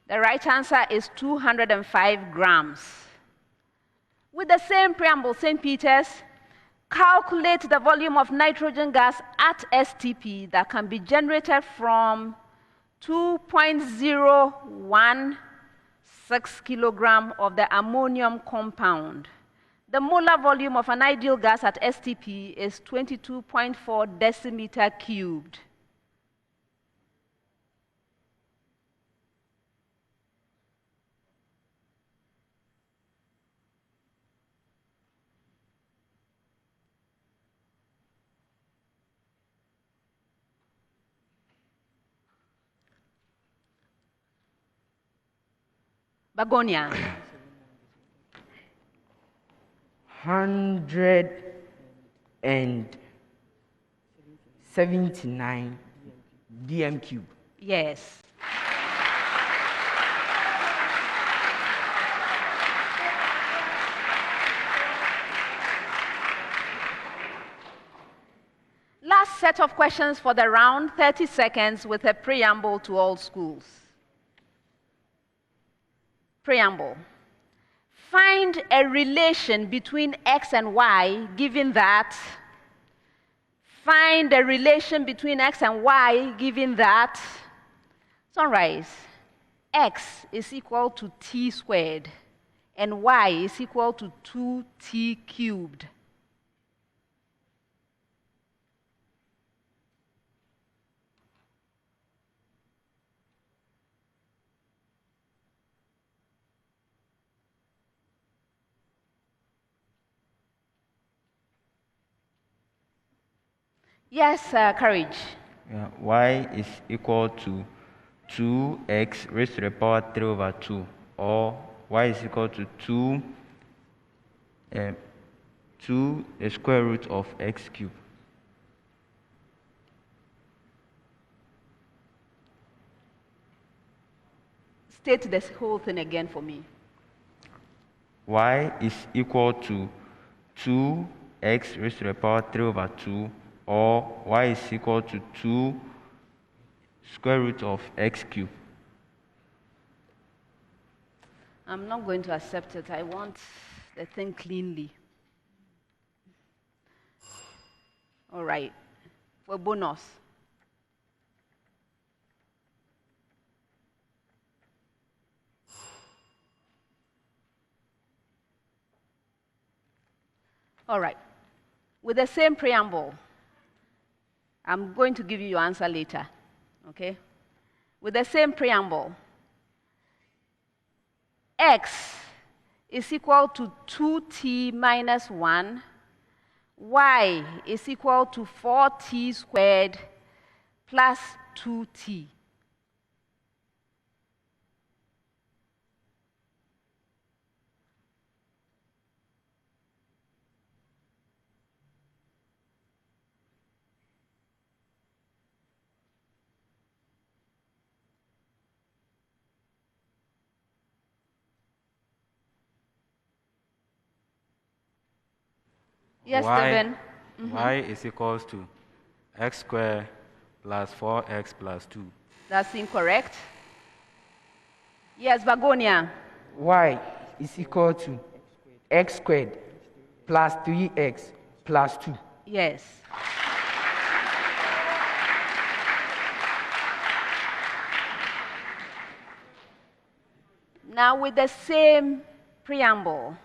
The right answer is 205 grams. With the same preamble, St. Peter's, calculate the volume of nitrogen gas at STP that can be generated from 2.016 kilogram of the ammonium compound. The molar volume of an ideal gas at STP is 22.4 decimeter cubed. Begonia. 179 dm cube. Yes. Last set of questions for the round, 30 seconds with a preamble to all schools. Preamble. Find a relation between X and Y given that. Find a relation between X and Y given that. Sonrise. X is equal to T squared and Y is equal to 2T cubed. Yes, Courage. Yeah, y is equal to 2x raised to the power 3 over 2, or y is equal to 2 the square root of x cubed. State this whole thing again for me. Y is equal to 2x raised to the power 3 over 2, or y is equal to 2 square root of x cubed. I'm not going to accept it. I want the thing cleanly. All right. For bonus. All right. With the same preamble, I'm going to give you your answer later, okay? With the same preamble, X is equal to 2T minus 1, Y is equal to 4T squared plus 2T. Yes, Stephen. Y is equals to x squared plus 4x plus 2. That's incorrect. Yes, Begonia. Y is equal to x squared plus 3x plus 2. Yes. Now with the same preamble,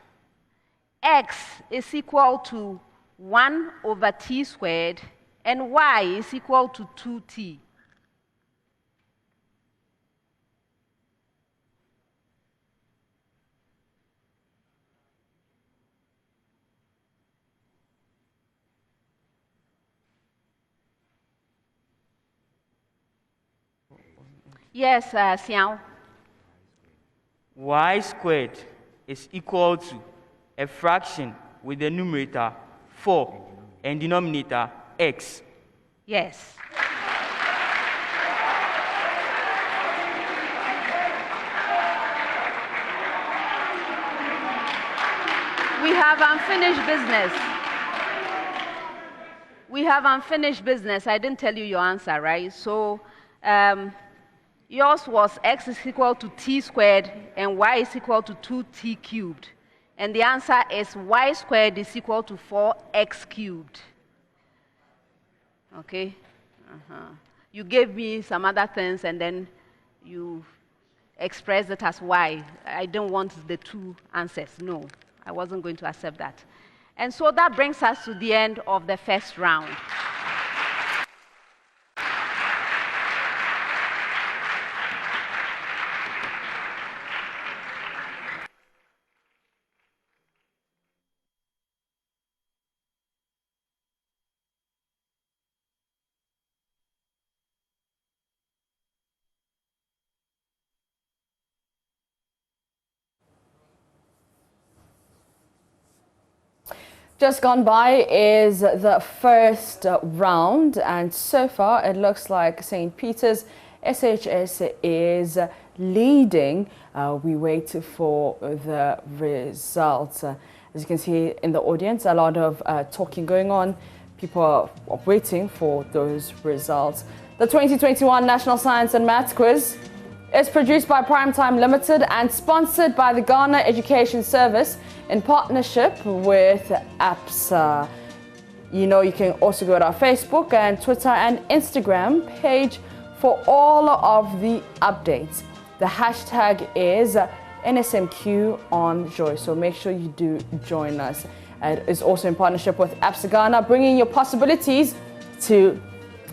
X is equal to 1 over T squared and Y is equal to 2T. Yes, Xiao. Y squared is equal to a fraction with the numerator 4 and denominator x. Yes. We have unfinished business. We have unfinished business. I didn't tell you your answer, right? So yours was x is equal to t squared and y is equal to 2t cubed. And the answer is y squared is equal to 4x cubed. Okay? You gave me some other things and then you expressed it as y. I don't want the two answers. No, I wasn't going to accept that. And so that brings us to the end of the first round. Just gone by is the first round, and so far it looks like St. Peter's SHS is leading. We wait for the results. As you can see in the audience, a lot of talking going on. People are waiting for those results. The 2021 National Science and Maths Quiz is produced by Primetime Limited and sponsored by the Ghana Education Service in partnership with APSA. You know, you can also go to our Facebook and Twitter and Instagram page for all of the updates. The hashtag is NSMQ on Joy, so make sure you do join us. It is also in partnership with APSA Ghana, bringing your possibilities to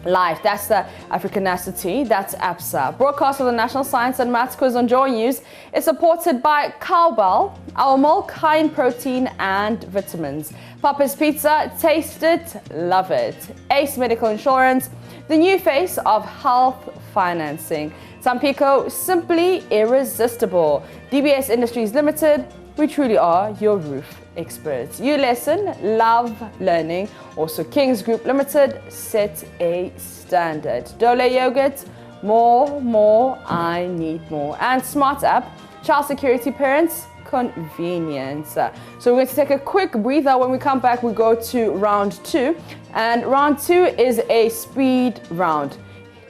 life. That's the Africanacity, that's APSA. Broadcast of the National Science and Maths Quiz on JoyNews is supported by Cowbell, our milk high in protein and vitamins. Papa's Pizza, taste it, love it. Ace Medical Insurance, the new face of health financing. Tampico, simply irresistible. DBS Industries Limited, we truly are your roof experts. You listen, love learning. Also Kings Group Limited, set a standard. Dole Yogurt, more, I need more. And Smart App, child security parents, convenience. So we're going to take a quick breather. When we come back, we go to round 2. And round 2 is a speed round.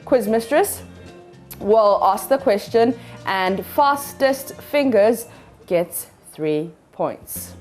Quiz mistress will ask the question and fastest fingers gets 3 points.